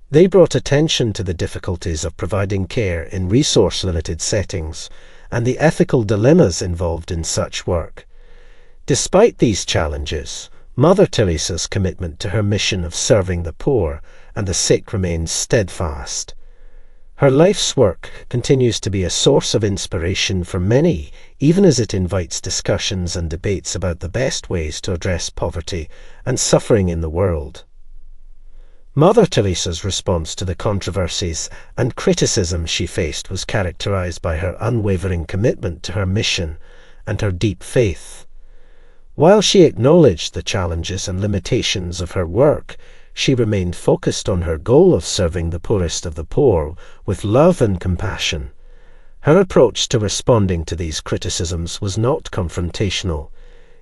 They brought attention to the difficulties of providing care in resource-limited settings and the ethical dilemmas involved in such work. Despite these challenges, Mother Teresa's commitment to her mission of serving the poor and the sick remains steadfast. Her life's work continues to be a source of inspiration for many, even as it invites discussions and debates about the best ways to address poverty and suffering in the world. Mother Teresa's response to the controversies and criticism she faced was characterized by her unwavering commitment to her mission and her deep faith. While she acknowledged the challenges and limitations of her work, she remained focused on her goal of serving the poorest of the poor with love and compassion. Her approach to responding to these criticisms was not confrontational.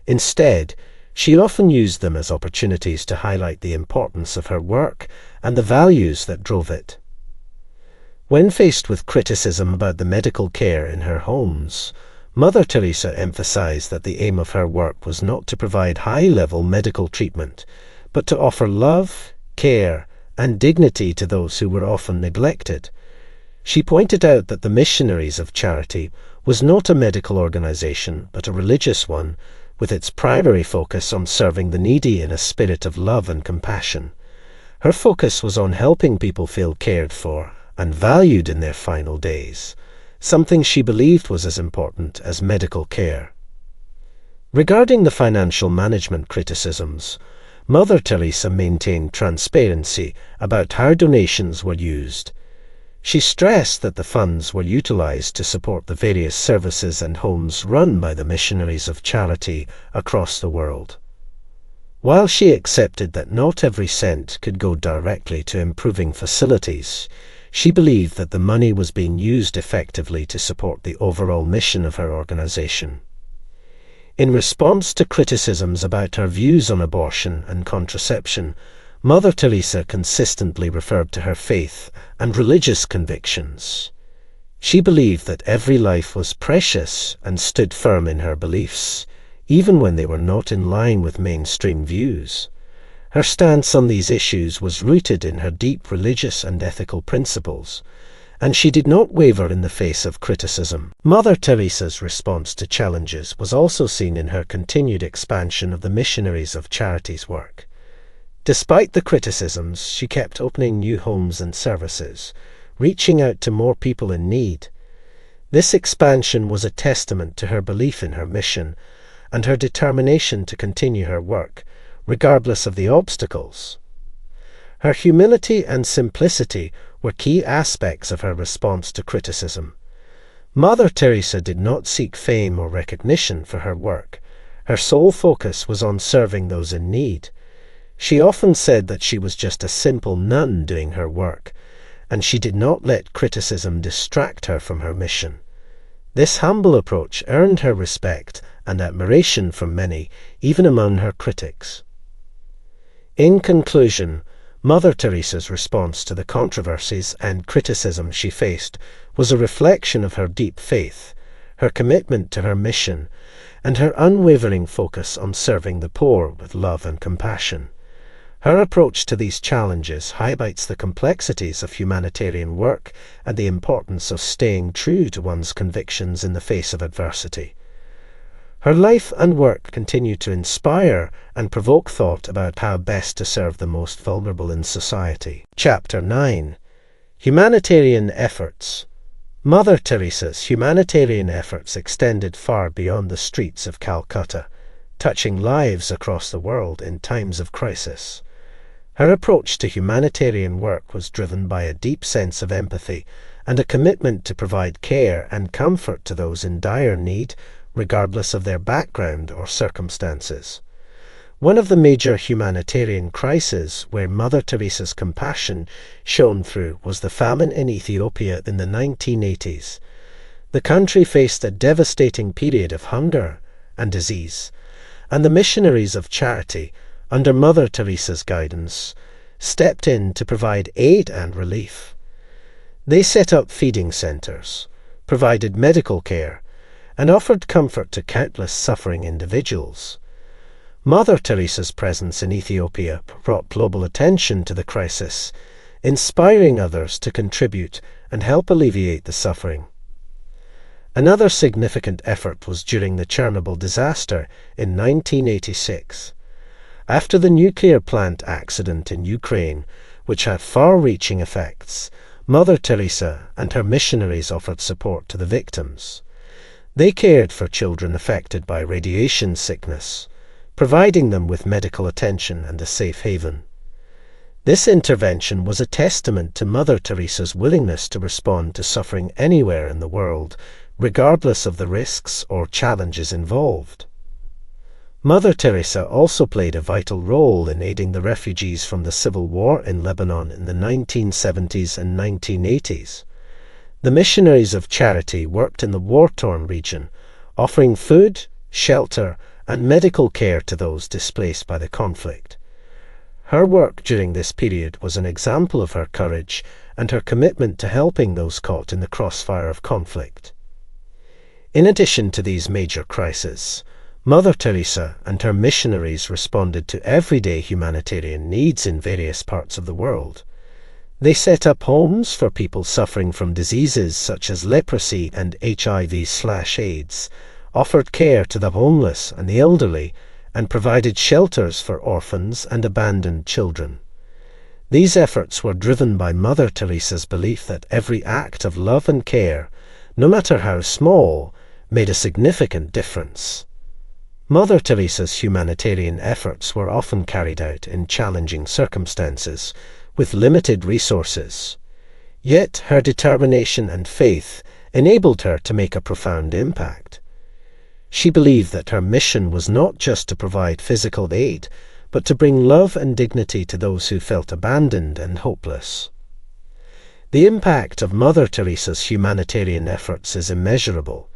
Instead, she often used them as opportunities to highlight the importance of her work and the values that drove it. When faced with criticism about the medical care in her homes, Mother Teresa emphasized that the aim of her work was not to provide high-level medical treatment, but to offer love, care, and dignity to those who were often neglected. She pointed out that the Missionaries of Charity was not a medical organization, but a religious one, with its primary focus on serving the needy in a spirit of love and compassion. Her focus was on helping people feel cared for and valued in their final days, something she believed was as important as medical care. Regarding the financial management criticisms, Mother Teresa maintained transparency about how donations were used. She stressed that the funds were utilized to support the various services and homes run by the Missionaries of Charity across the world. While she accepted that not every cent could go directly to improving facilities, she believed that the money was being used effectively to support the overall mission of her organization. In response to criticisms about her views on abortion and contraception, Mother Teresa consistently referred to her faith and religious convictions. She believed that every life was precious and stood firm in her beliefs, even when they were not in line with mainstream views. Her stance on these issues was rooted in her deep religious and ethical principles, and she did not waver in the face of criticism. Mother Teresa's response to challenges was also seen in her continued expansion of the Missionaries of Charity's work. Despite the criticisms, she kept opening new homes and services, reaching out to more people in need. This expansion was a testament to her belief in her mission and her determination to continue her work, regardless of the obstacles. Her humility and simplicity were key aspects of her response to criticism. Mother Teresa did not seek fame or recognition for her work. Her sole focus was on serving those in need. She often said that she was just a simple nun doing her work, and she did not let criticism distract her from her mission. This humble approach earned her respect and admiration from many, even among her critics. In conclusion, Mother Teresa's response to the controversies and criticism she faced was a reflection of her deep faith, her commitment to her mission, and her unwavering focus on serving the poor with love and compassion. Her approach to these challenges highlights the complexities of humanitarian work and the importance of staying true to one's convictions in the face of adversity. Her life and work continue to inspire and provoke thought about how best to serve the most vulnerable in society. Chapter 9. Humanitarian Efforts. Mother Teresa's humanitarian efforts extended far beyond the streets of Calcutta, touching lives across the world in times of crisis. Her approach to humanitarian work was driven by a deep sense of empathy and a commitment to provide care and comfort to those in dire need, regardless of their background or circumstances. One of the major humanitarian crises where Mother Teresa's compassion shone through was the famine in Ethiopia in the 1980s. The country faced a devastating period of hunger and disease, and the missionaries of charity, under Mother Teresa's guidance, stepped in to provide aid and relief. They set up feeding centers, provided medical care, and offered comfort to countless suffering individuals. Mother Teresa's presence in Ethiopia brought global attention to the crisis, inspiring others to contribute and help alleviate the suffering. Another significant effort was during the Chernobyl disaster in 1986. After the nuclear plant accident in Ukraine, which had far-reaching effects, Mother Teresa and her missionaries offered support to the victims. They cared for children affected by radiation sickness, providing them with medical attention and a safe haven. This intervention was a testament to Mother Teresa's willingness to respond to suffering anywhere in the world, regardless of the risks or challenges involved. Mother Teresa also played a vital role in aiding the refugees from the civil war in Lebanon in the 1970s and 1980s. The missionaries of charity worked in the war-torn region, offering food, shelter, and medical care to those displaced by the conflict. Her work during this period was an example of her courage and her commitment to helping those caught in the crossfire of conflict. In addition to these major crises, Mother Teresa and her missionaries responded to everyday humanitarian needs in various parts of the world. They set up homes for people suffering from diseases such as leprosy and HIV/AIDS, offered care to the homeless and the elderly, and provided shelters for orphans and abandoned children. These efforts were driven by Mother Teresa's belief that every act of love and care, no matter how small, made a significant difference. Mother Teresa's humanitarian efforts were often carried out in challenging circumstances, with limited resources. Yet her determination and faith enabled her to make a profound impact. She believed that her mission was not just to provide physical aid, but to bring love and dignity to those who felt abandoned and hopeless. The impact of Mother Teresa's humanitarian efforts is immeasurable.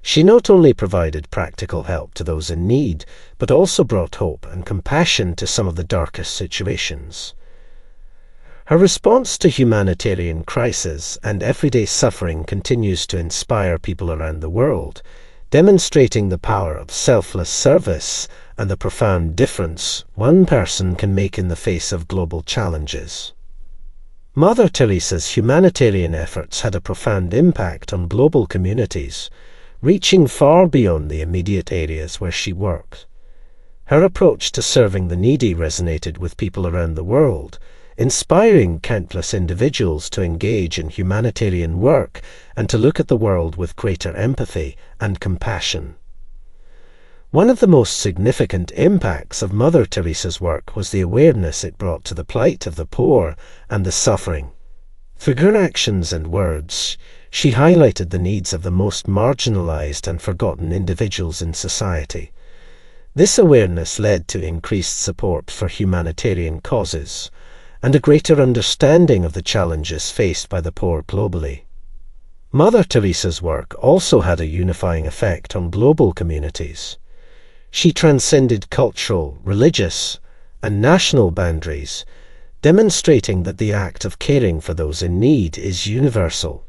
She not only provided practical help to those in need, but also brought hope and compassion to some of the darkest situations. Her response to humanitarian crises and everyday suffering continues to inspire people around the world, demonstrating the power of selfless service and the profound difference one person can make in the face of global challenges. Mother Teresa's humanitarian efforts had a profound impact on global communities, reaching far beyond the immediate areas where she worked. Her approach to serving the needy resonated with people around the world, inspiring countless individuals to engage in humanitarian work and to look at the world with greater empathy and compassion. One of the most significant impacts of Mother Teresa's work was the awareness it brought to the plight of the poor and the suffering. Through her actions and words, she highlighted the needs of the most marginalized and forgotten individuals in society. This awareness led to increased support for humanitarian causes and a greater understanding of the challenges faced by the poor globally. Mother Teresa's work also had a unifying effect on global communities. She transcended cultural, religious, and national boundaries, demonstrating that the act of caring for those in need is universal.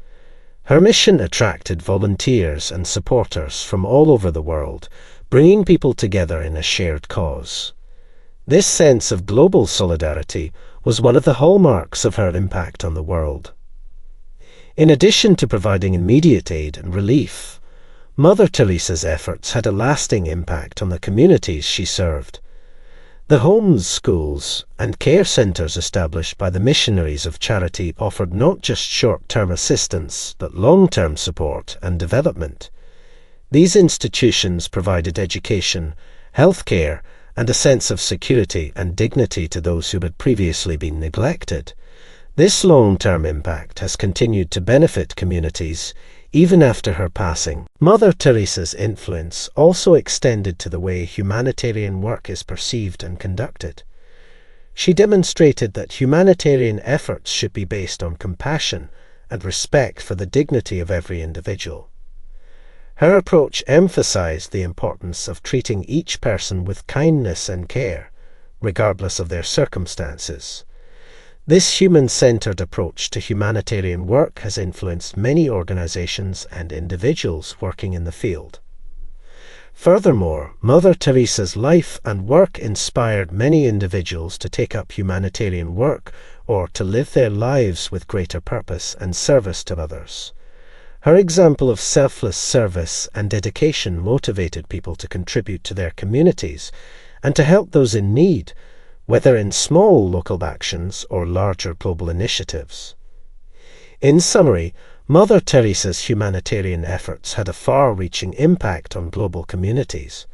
Her mission attracted volunteers and supporters from all over the world, bringing people together in a shared cause. This sense of global solidarity was one of the hallmarks of her impact on the world. In addition to providing immediate aid and relief, Mother Teresa's efforts had a lasting impact on the communities she served. The homes, schools, and care centers established by the missionaries of charity offered not just short-term assistance, but long-term support and development. These institutions provided education, healthcare, and a sense of security and dignity to those who had previously been neglected. This long-term impact has continued to benefit communities even after her passing. Mother Teresa's influence also extended to the way humanitarian work is perceived and conducted. She demonstrated that humanitarian efforts should be based on compassion and respect for the dignity of every individual. Her approach emphasized the importance of treating each person with kindness and care, regardless of their circumstances. This human-centered approach to humanitarian work has influenced many organizations and individuals working in the field. Furthermore, Mother Teresa's life and work inspired many individuals to take up humanitarian work or to live their lives with greater purpose and service to others. Her example of selfless service and dedication motivated people to contribute to their communities and to help those in need, whether in small local actions or larger global initiatives. In summary, Mother Teresa's humanitarian efforts had a far-reaching impact on global communities.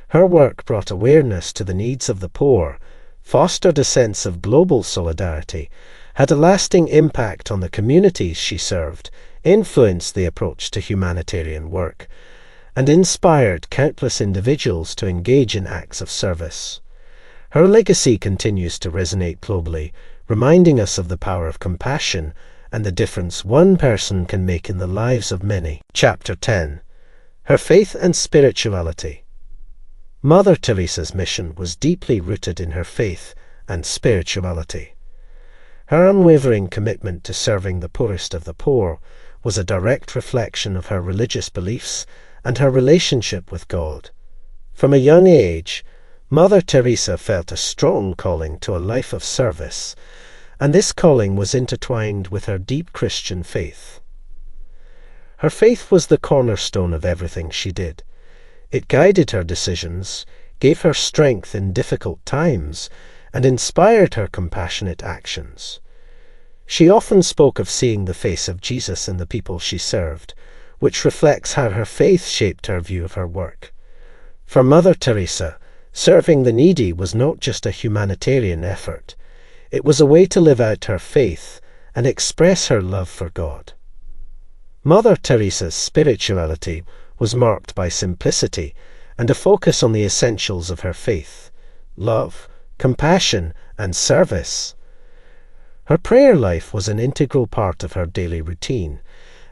Her work brought awareness to the needs of the poor, fostered a sense of global solidarity, had a lasting impact on the communities she served, influenced the approach to humanitarian work, and inspired countless individuals to engage in acts of service. Her legacy continues to resonate globally, reminding us of the power of compassion and the difference one person can make in the lives of many. Chapter 10. Her Faith and Spirituality. Mother Teresa's mission was deeply rooted in her faith and spirituality. Her unwavering commitment to serving the poorest of the poor was a direct reflection of her religious beliefs and her relationship with God. From a young age, Mother Teresa felt a strong calling to a life of service, and this calling was intertwined with her deep Christian faith. Her faith was the cornerstone of everything she did. It guided her decisions, gave her strength in difficult times, and inspired her compassionate actions. She often spoke of seeing the face of Jesus in the people she served, which reflects how her faith shaped her view of her work. For Mother Teresa, serving the needy was not just a humanitarian effort. It was a way to live out her faith and express her love for God. Mother Teresa's spirituality was marked by simplicity and a focus on the essentials of her faith: love, compassion, and service. Her prayer life was an integral part of her daily routine,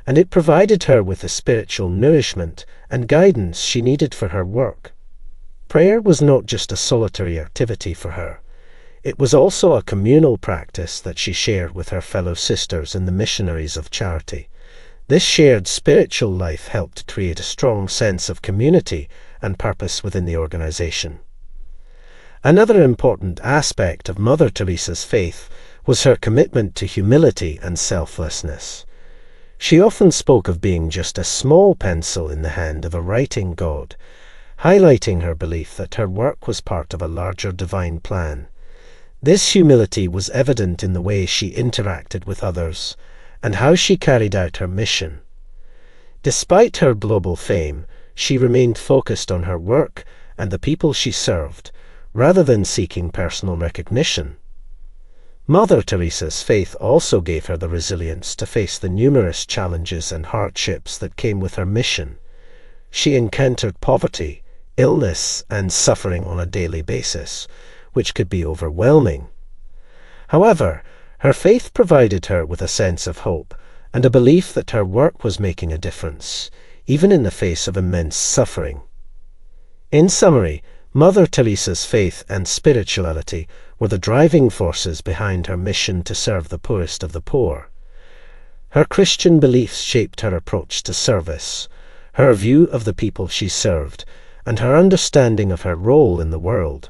and it provided her with the spiritual nourishment and guidance she needed for her work. Prayer was not just a solitary activity for her. It was also a communal practice that she shared with her fellow sisters in the missionaries of charity. This shared spiritual life helped create a strong sense of community and purpose within the organization. Another important aspect of Mother Teresa's faith was her commitment to humility and selflessness. She often spoke of being just a small pencil in the hand of a writing God, highlighting her belief that her work was part of a larger divine plan. This humility was evident in the way she interacted with others and how she carried out her mission. Despite her global fame, she remained focused on her work and the people she served, rather than seeking personal recognition. Mother Teresa's faith also gave her the resilience to face the numerous challenges and hardships that came with her mission. She encountered poverty, illness, and suffering on a daily basis, which could be overwhelming. However, her faith provided her with a sense of hope and a belief that her work was making a difference, even in the face of immense suffering. In summary, Mother Teresa's faith and spirituality were the driving forces behind her mission to serve the poorest of the poor. Her Christian beliefs shaped her approach to service, her view of the people she served, and her understanding of her role in the world.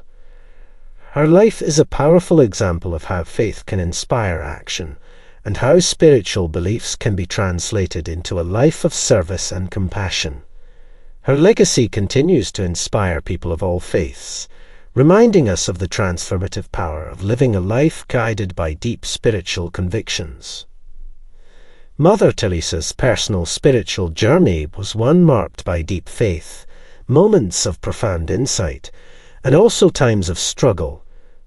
Her life is a powerful example of how faith can inspire action, and how spiritual beliefs can be translated into a life of service and compassion. Her legacy continues to inspire people of all faiths, reminding us of the transformative power of living a life guided by deep spiritual convictions. Mother Teresa's personal spiritual journey was one marked by deep faith, moments of profound insight, and also times of struggle.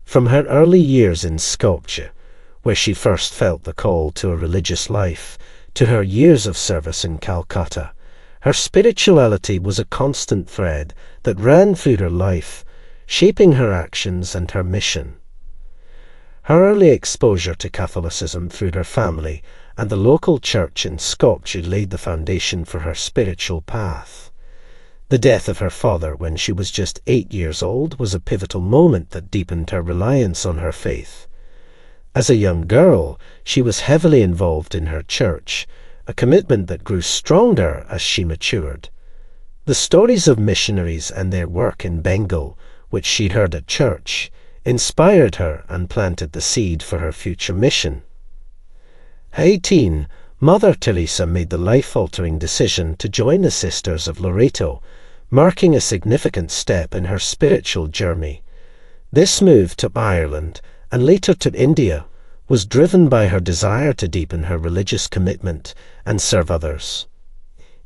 From her early years in Skopje, where she first felt the call to a religious life, to her years of service in Calcutta, her spirituality was a constant thread that ran through her life, shaping her actions and her mission. Her early exposure to Catholicism through her family and the local church in Skopje laid the foundation for her spiritual path. The death of her father when she was just 8 years old was a pivotal moment that deepened her reliance on her faith. As a young girl, she was heavily involved in her church, a commitment that grew stronger as she matured. The stories of missionaries and their work in Bengal, which she'd heard at church, inspired her and planted the seed for her future mission. At 18, Mother Teresa made the life-altering decision to join the Sisters of Loreto, marking a significant step in her spiritual journey. This move to Ireland, and later to India, was driven by her desire to deepen her religious commitment and serve others.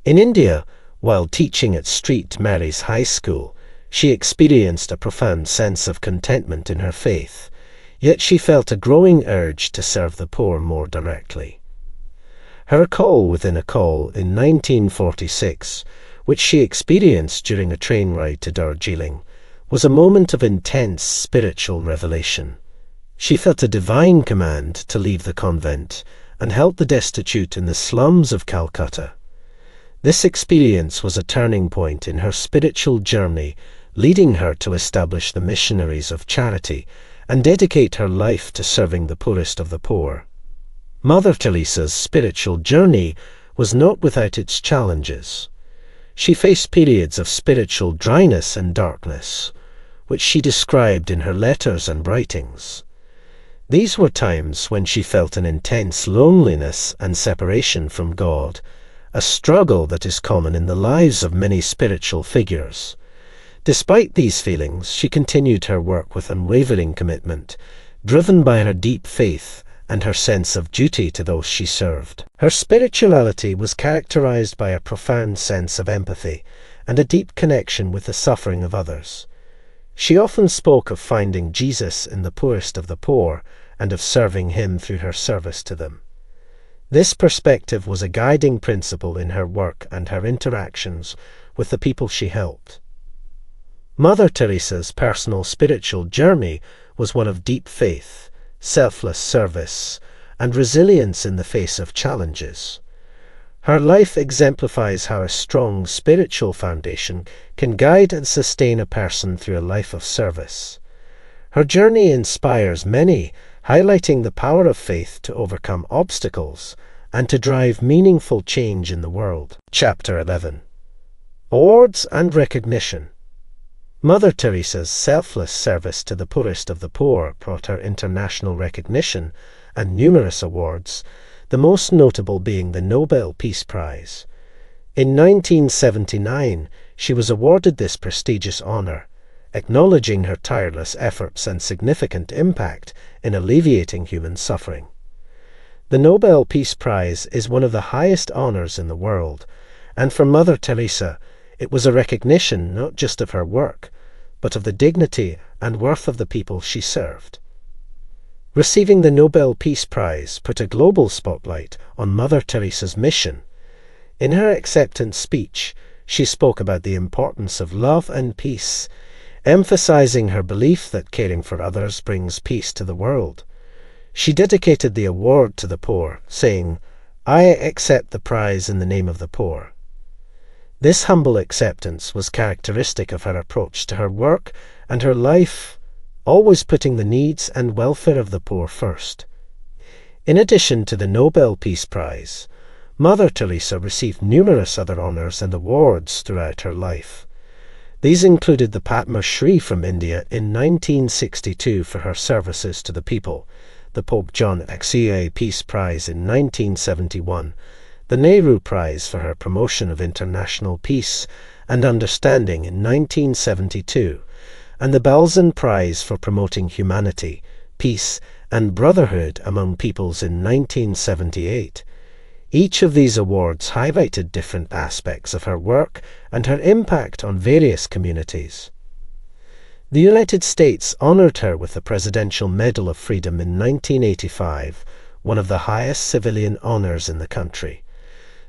In India, while teaching at St. Mary's High School, she experienced a profound sense of contentment in her faith, yet she felt a growing urge to serve the poor more directly. Her call within a call in 1946, which she experienced during a train ride to Darjeeling, was a moment of intense spiritual revelation. She felt a divine command to leave the convent and help the destitute in the slums of Calcutta. This experience was a turning point in her spiritual journey, leading her to establish the Missionaries of Charity and dedicate her life to serving the poorest of the poor. Mother Teresa's spiritual journey was not without its challenges. She faced periods of spiritual dryness and darkness, which she described in her letters and writings. These were times when she felt an intense loneliness and separation from God, a struggle that is common in the lives of many spiritual figures. Despite these feelings, she continued her work with unwavering commitment, driven by her deep faith and her sense of duty to those she served. Her spirituality was characterized by a profound sense of empathy and a deep connection with the suffering of others. She often spoke of finding Jesus in the poorest of the poor and of serving him through her service to them. This perspective was a guiding principle in her work and her interactions with the people she helped. Mother Teresa's personal spiritual journey was one of deep faith, selfless service, and resilience in the face of challenges. Her life exemplifies how a strong spiritual foundation can guide and sustain a person through a life of service. Her journey inspires many, highlighting the power of faith to overcome obstacles and to drive meaningful change in the world. Chapter 11. Awards and Recognition. Mother Teresa's selfless service to the poorest of the poor brought her international recognition and numerous awards, the most notable being the Nobel Peace Prize. In 1979, she was awarded this prestigious honor, acknowledging her tireless efforts and significant impact in alleviating human suffering. The Nobel Peace Prize is one of the highest honors in the world, and for Mother Teresa, it was a recognition not just of her work, but of the dignity and worth of the people she served. Receiving the Nobel Peace Prize put a global spotlight on Mother Teresa's mission. In her acceptance speech, she spoke about the importance of love and peace, emphasizing her belief that caring for others brings peace to the world. She dedicated the award to the poor, saying, "I accept the prize in the name of the poor." This humble acceptance was characteristic of her approach to her work and her life, always putting the needs and welfare of the poor first. In addition to the Nobel Peace Prize, Mother Teresa received numerous other honors and awards throughout her life. These included the Padma Shri from India in 1962 for her services to the people, the Pope John XXIII Peace Prize in 1971, the Nehru Prize for her promotion of international peace and understanding in 1972, and the Balzan Prize for promoting humanity, peace, and brotherhood among peoples in 1978. Each of these awards highlighted different aspects of her work and her impact on various communities. The United States honored her with the Presidential Medal of Freedom in 1985, one of the highest civilian honors in the country.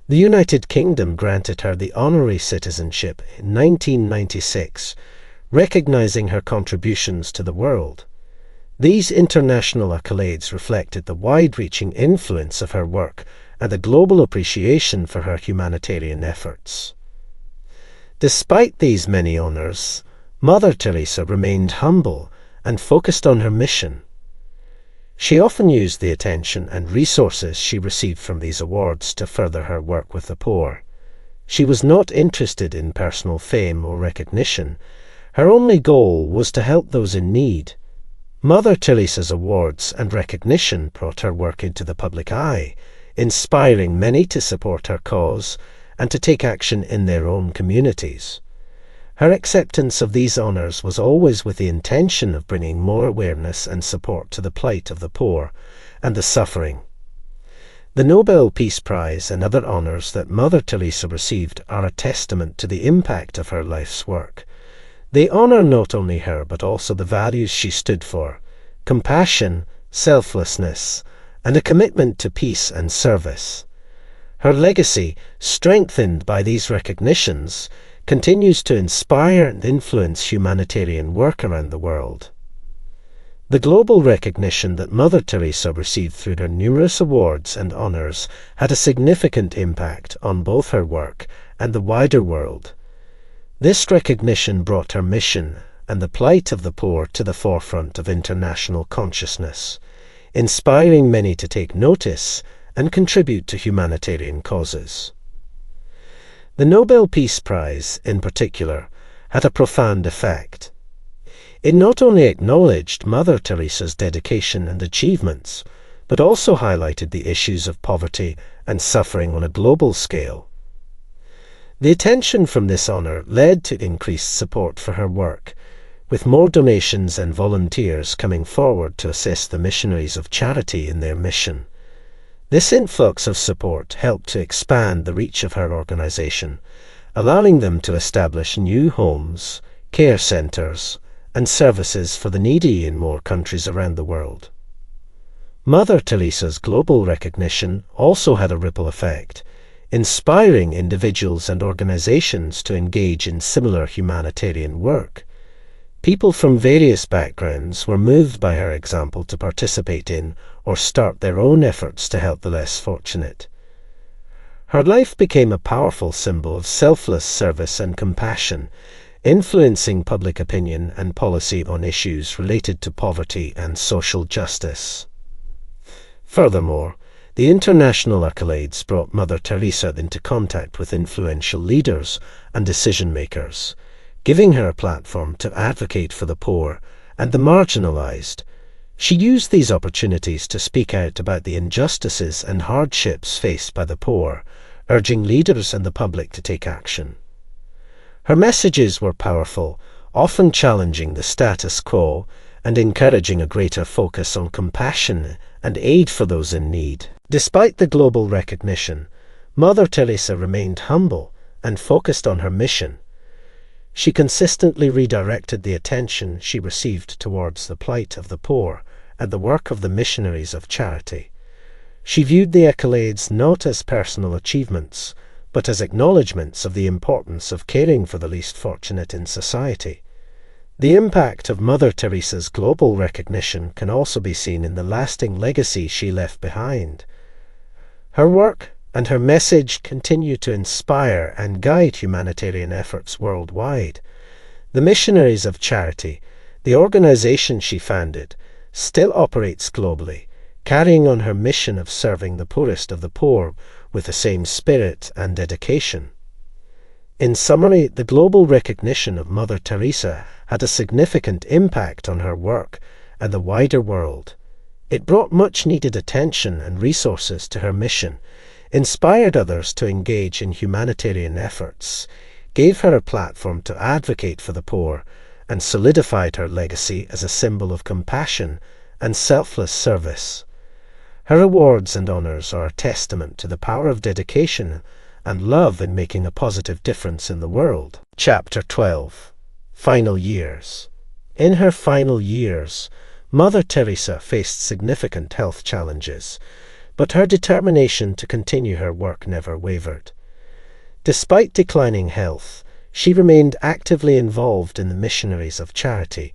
The United Kingdom granted her the honorary citizenship in 1996, recognizing her contributions to the world. These international accolades reflected the wide-reaching influence of her work and the global appreciation for her humanitarian efforts. Despite these many honors, Mother Teresa remained humble and focused on her mission. She often used the attention and resources she received from these awards to further her work with the poor. She was not interested in personal fame or recognition. Her only goal was to help those in need. Mother Teresa's awards and recognition brought her work into the public eye, inspiring many to support her cause and to take action in their own communities. Her acceptance of these honors was always with the intention of bringing more awareness and support to the plight of the poor and the suffering. The Nobel Peace Prize and other honors that Mother Teresa received are a testament to the impact of her life's work. They honor not only her but also the values she stood for: compassion, selflessness, and a commitment to peace and service. Her legacy, strengthened by these recognitions, continues to inspire and influence humanitarian work around the world. The global recognition that Mother Teresa received through her numerous awards and honors had a significant impact on both her work and the wider world. This recognition brought her mission and the plight of the poor to the forefront of international consciousness, inspiring many to take notice and contribute to humanitarian causes. The Nobel Peace Prize, in particular, had a profound effect. It not only acknowledged Mother Teresa's dedication and achievements, but also highlighted the issues of poverty and suffering on a global scale. The attention from this honor led to increased support for her work, with more donations and volunteers coming forward to assist the missionaries of charity in their mission. This influx of support helped to expand the reach of her organization, allowing them to establish new homes, care centers, and services for the needy in more countries around the world. Mother Teresa's global recognition also had a ripple effect, inspiring individuals and organizations to engage in similar humanitarian work. People from various backgrounds were moved by her example to participate in or start their own efforts to help the less fortunate. Her life became a powerful symbol of selfless service and compassion, influencing public opinion and policy on issues related to poverty and social justice. Furthermore, the international accolades brought Mother Teresa into contact with influential leaders and decision-makers, giving her a platform to advocate for the poor and the marginalized. She used these opportunities to speak out about the injustices and hardships faced by the poor, urging leaders and the public to take action. Her messages were powerful, often challenging the status quo and encouraging a greater focus on compassion and aid for those in need. Despite the global recognition, Mother Teresa remained humble and focused on her mission. She consistently redirected the attention she received towards the plight of the poor and the work of the missionaries of charity. She viewed the accolades not as personal achievements, but as acknowledgments of the importance of caring for the least fortunate in society. The impact of Mother Teresa's global recognition can also be seen in the lasting legacy she left behind. Her work and her message continue to inspire and guide humanitarian efforts worldwide. The Missionaries of Charity, the organization she founded, still operates globally, carrying on her mission of serving the poorest of the poor with the same spirit and dedication. In summary, the global recognition of Mother Teresa had a significant impact on her work and the wider world. It brought much-needed attention and resources to her mission, inspired others to engage in humanitarian efforts, gave her a platform to advocate for the poor, and solidified her legacy as a symbol of compassion and selfless service. Her awards and honours are a testament to the power of dedication and love in making a positive difference in the world. Chapter 12. Final Years. In her final years, Mother Teresa faced significant health challenges, but her determination to continue her work never wavered. Despite declining health, she remained actively involved in the missionaries of charity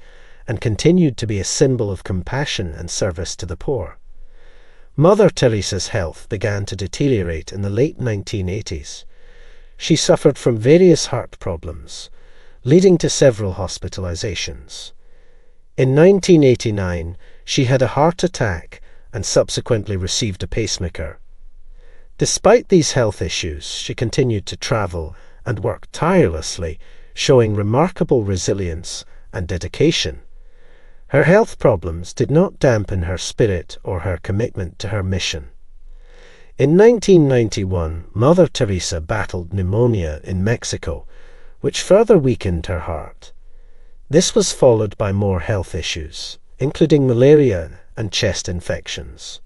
and continued to be a symbol of compassion and service to the poor. Mother Teresa's health began to deteriorate in the late 1980s. She suffered from various heart problems, leading to several hospitalizations. In 1989, she had a heart attack and subsequently received a pacemaker. Despite these health issues, she continued to travel and work tirelessly, showing remarkable resilience and dedication. Her health problems did not dampen her spirit or her commitment to her mission. In 1991, Mother Teresa battled pneumonia in Mexico, which further weakened her heart. This was followed by more health issues, including malaria and chest infections.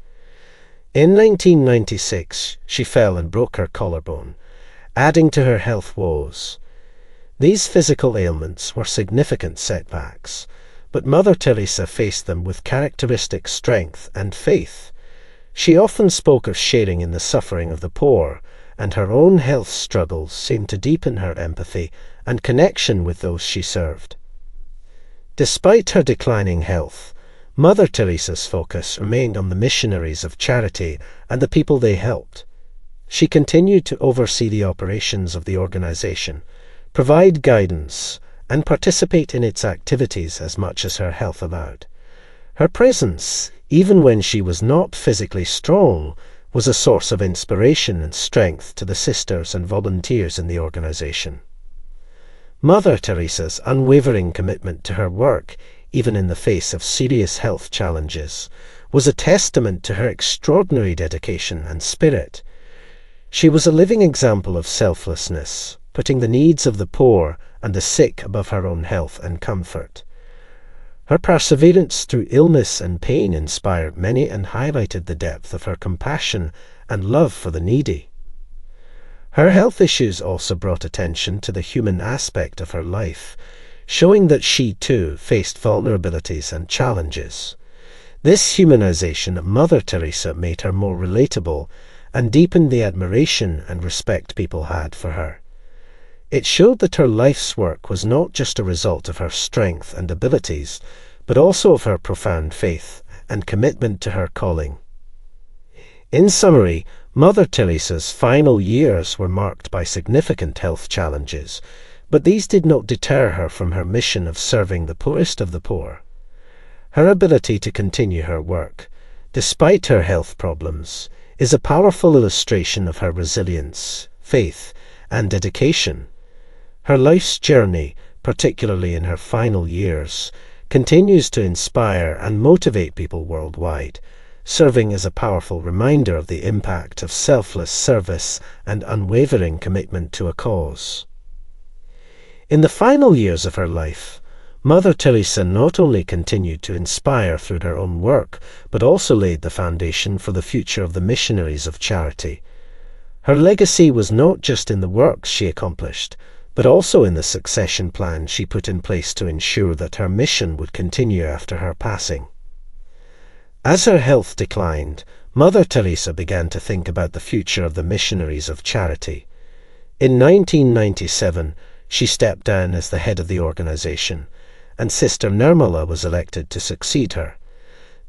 In 1996, she fell and broke her collarbone, adding to her health woes. These physical ailments were significant setbacks, but Mother Teresa faced them with characteristic strength and faith. She often spoke of sharing in the suffering of the poor, and her own health struggles seemed to deepen her empathy and connection with those she served. Despite her declining health, Mother Teresa's focus remained on the missionaries of charity and the people they helped. She continued to oversee the operations of the organization, provide guidance, and participate in its activities as much as her health allowed. Her presence, even when she was not physically strong, was a source of inspiration and strength to the sisters and volunteers in the organization. Mother Teresa's unwavering commitment to her work, even in the face of serious health challenges, was a testament to her extraordinary dedication and spirit. She was a living example of selflessness, putting the needs of the poor and the sick above her own health and comfort. Her perseverance through illness and pain inspired many and highlighted the depth of her compassion and love for the needy. Her health issues also brought attention to the human aspect of her life, showing that she too faced vulnerabilities and challenges. This humanization of Mother Teresa made her more relatable and deepened the admiration and respect people had for her. It showed that her life's work was not just a result of her strength and abilities, but also of her profound faith and commitment to her calling. In summary, Mother Teresa's final years were marked by significant health challenges, but these did not deter her from her mission of serving the poorest of the poor. Her ability to continue her work, despite her health problems, is a powerful illustration of her resilience, faith, and dedication. Her life's journey, particularly in her final years, continues to inspire and motivate people worldwide, serving as a powerful reminder of the impact of selfless service and unwavering commitment to a cause. In the final years of her life, Mother Teresa not only continued to inspire through her own work, but also laid the foundation for the future of the missionaries of charity. Her legacy was not just in the works she accomplished, but also in the succession plan she put in place to ensure that her mission would continue after her passing. As her health declined, Mother Teresa began to think about the future of the missionaries of charity. In 1997, she stepped down as the head of the organization, and Sister Nirmala was elected to succeed her.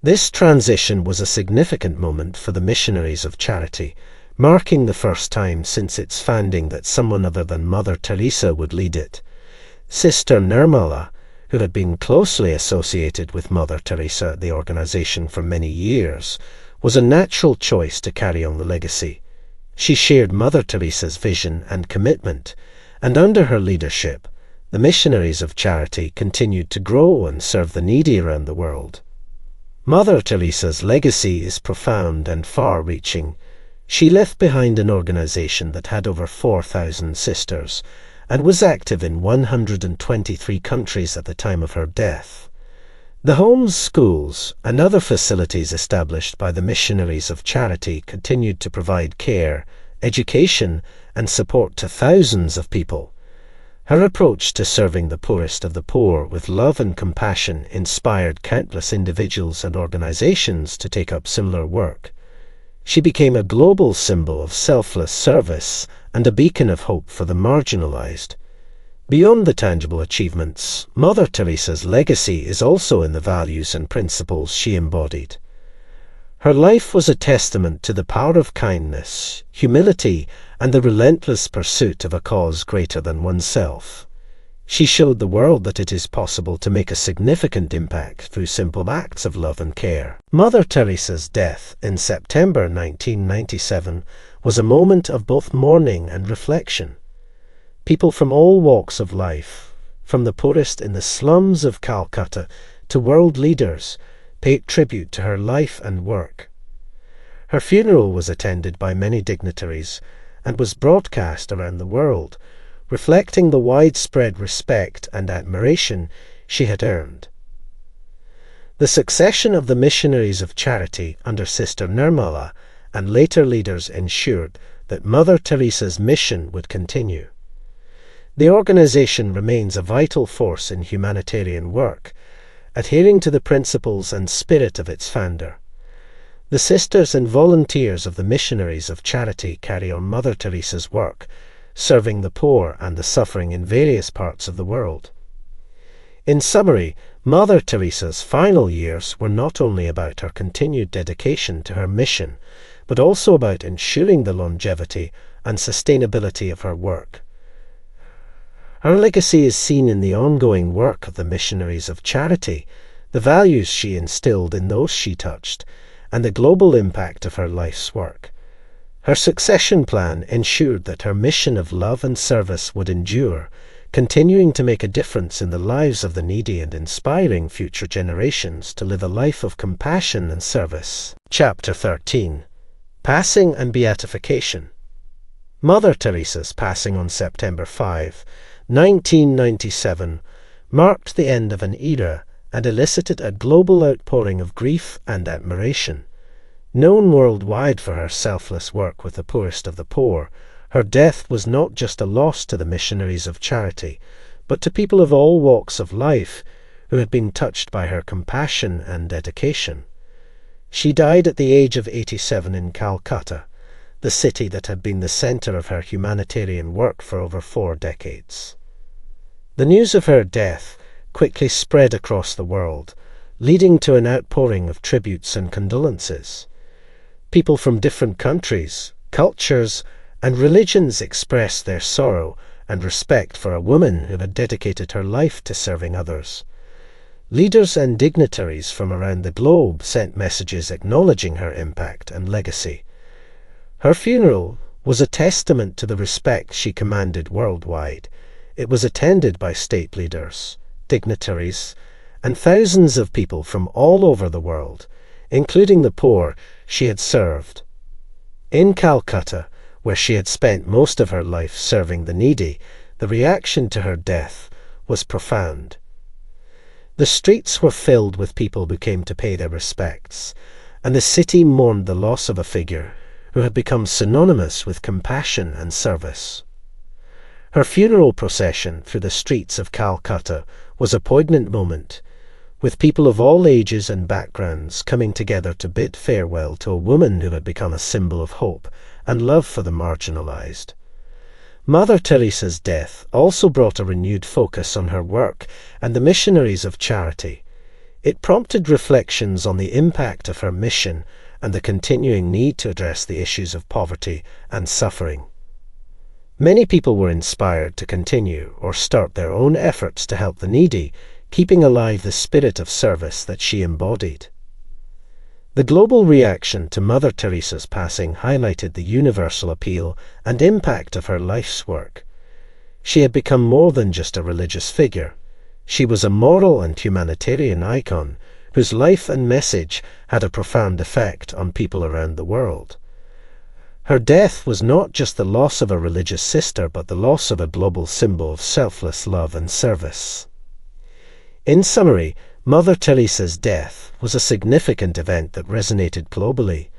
This transition was a significant moment for the missionaries of charity, marking the first time since its founding that someone other than Mother Teresa would lead it. Sister Nirmala, who had been closely associated with Mother Teresa, the organization, for many years, was a natural choice to carry on the legacy. She shared Mother Teresa's vision and commitment, and under her leadership, the missionaries of charity continued to grow and serve the needy around the world. Mother Teresa's legacy is profound and far-reaching. She left behind an organization that had over 4,000 sisters and was active in 123 countries at the time of her death. The homes, schools, and other facilities established by the missionaries of charity continued to provide care, education, and support to thousands of people. Her approach to serving the poorest of the poor with love and compassion inspired countless individuals and organizations to take up similar work. She became a global symbol of selfless service and a beacon of hope for the marginalized. Beyond the tangible achievements, Mother Teresa's legacy is also in the values and principles she embodied. Her life was a testament to the power of kindness, humility, and the relentless pursuit of a cause greater than oneself. She showed the world that it is possible to make a significant impact through simple acts of love and care. Mother Teresa's death in September 1997 was a moment of both mourning and reflection. People from all walks of life, from the poorest in the slums of Calcutta to world leaders, paid tribute to her life and work. Her funeral was attended by many dignitaries and was broadcast around the world, reflecting the widespread respect and admiration she had earned. The succession of the missionaries of charity under Sister Nirmala and later leaders ensured that Mother Teresa's mission would continue. The organization remains a vital force in humanitarian work, adhering to the principles and spirit of its founder. The sisters and volunteers of the missionaries of charity carry on Mother Teresa's work, serving the poor and the suffering in various parts of the world. In summary, Mother Teresa's final years were not only about her continued dedication to her mission, but also about ensuring the longevity and sustainability of her work. Her legacy is seen in the ongoing work of the missionaries of charity, the values she instilled in those she touched, and the global impact of her life's work. Her succession plan ensured that her mission of love and service would endure, continuing to make a difference in the lives of the needy and inspiring future generations to live a life of compassion and service. Chapter 13. Passing and Beatification. Mother Teresa's passing on September 5, 1997, marked the end of an era and elicited a global outpouring of grief and admiration. Known worldwide for her selfless work with the poorest of the poor, her death was not just a loss to the missionaries of charity, but to people of all walks of life who had been touched by her compassion and dedication. She died at the age of 87 in Calcutta, the city that had been the center of her humanitarian work for over 4 decades. The news of her death quickly spread across the world, leading to an outpouring of tributes and condolences. People from different countries, cultures, and religions expressed their sorrow and respect for a woman who had dedicated her life to serving others. Leaders and dignitaries from around the globe sent messages acknowledging her impact and legacy. Her funeral was a testament to the respect she commanded worldwide. It was attended by state leaders, dignitaries, and thousands of people from all over the world, including the poor she had served. In Calcutta, where she had spent most of her life serving the needy, the reaction to her death was profound. The streets were filled with people who came to pay their respects, and the city mourned the loss of a figure who had become synonymous with compassion and service. Her funeral procession through the streets of Calcutta was a poignant moment, with people of all ages and backgrounds coming together to bid farewell to a woman who had become a symbol of hope and love for the marginalized. Mother Teresa's death also brought a renewed focus on her work and the missionaries of charity. It prompted reflections on the impact of her mission and the continuing need to address the issues of poverty and suffering. Many people were inspired to continue or start their own efforts to help the needy, keeping alive the spirit of service that she embodied. The global reaction to Mother Teresa's passing highlighted the universal appeal and impact of her life's work. She had become more than just a religious figure. She was a moral and humanitarian icon whose life and message had a profound effect on people around the world. Her death was not just the loss of a religious sister, but the loss of a global symbol of selfless love and service. In summary, Mother Teresa's death was a significant event that resonated globally.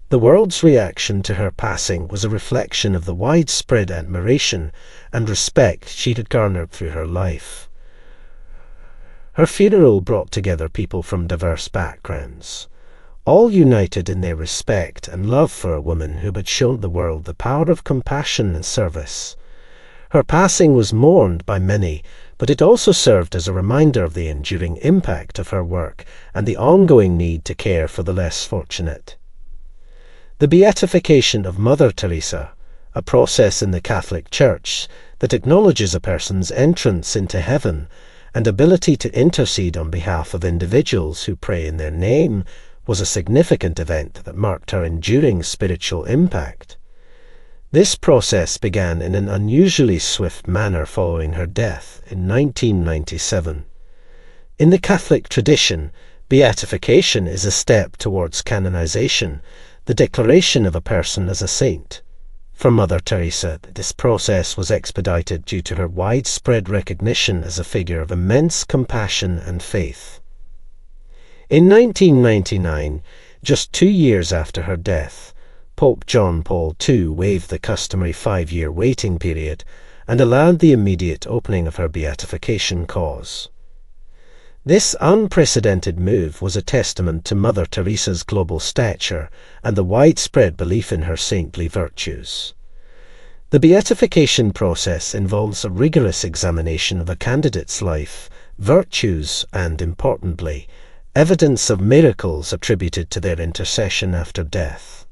The world's reaction to her passing was a reflection of the widespread admiration and respect she had garnered through her life. Her funeral brought together people from diverse backgrounds, all united in their respect and love for a woman who had shown the world the power of compassion and service. Her passing was mourned by many, but it also served as a reminder of the enduring impact of her work and the ongoing need to care for the less fortunate. The beatification of Mother Teresa, a process in the Catholic Church that acknowledges a person's entrance into heaven and ability to intercede on behalf of individuals who pray in their name, was a significant event that marked her enduring spiritual impact. This process began in an unusually swift manner following her death in 1997. In the Catholic tradition, beatification is a step towards canonization, the declaration of a person as a saint. For Mother Teresa, this process was expedited due to her widespread recognition as a figure of immense compassion and faith. In 1999, just 2 years after her death, Pope John Paul II waived the customary 5-year waiting period and allowed the immediate opening of her beatification cause. This unprecedented move was a testament to Mother Teresa's global stature and the widespread belief in her saintly virtues. The beatification process involves a rigorous examination of a candidate's life, virtues, and, importantly, evidence of miracles attributed to their intercession after death.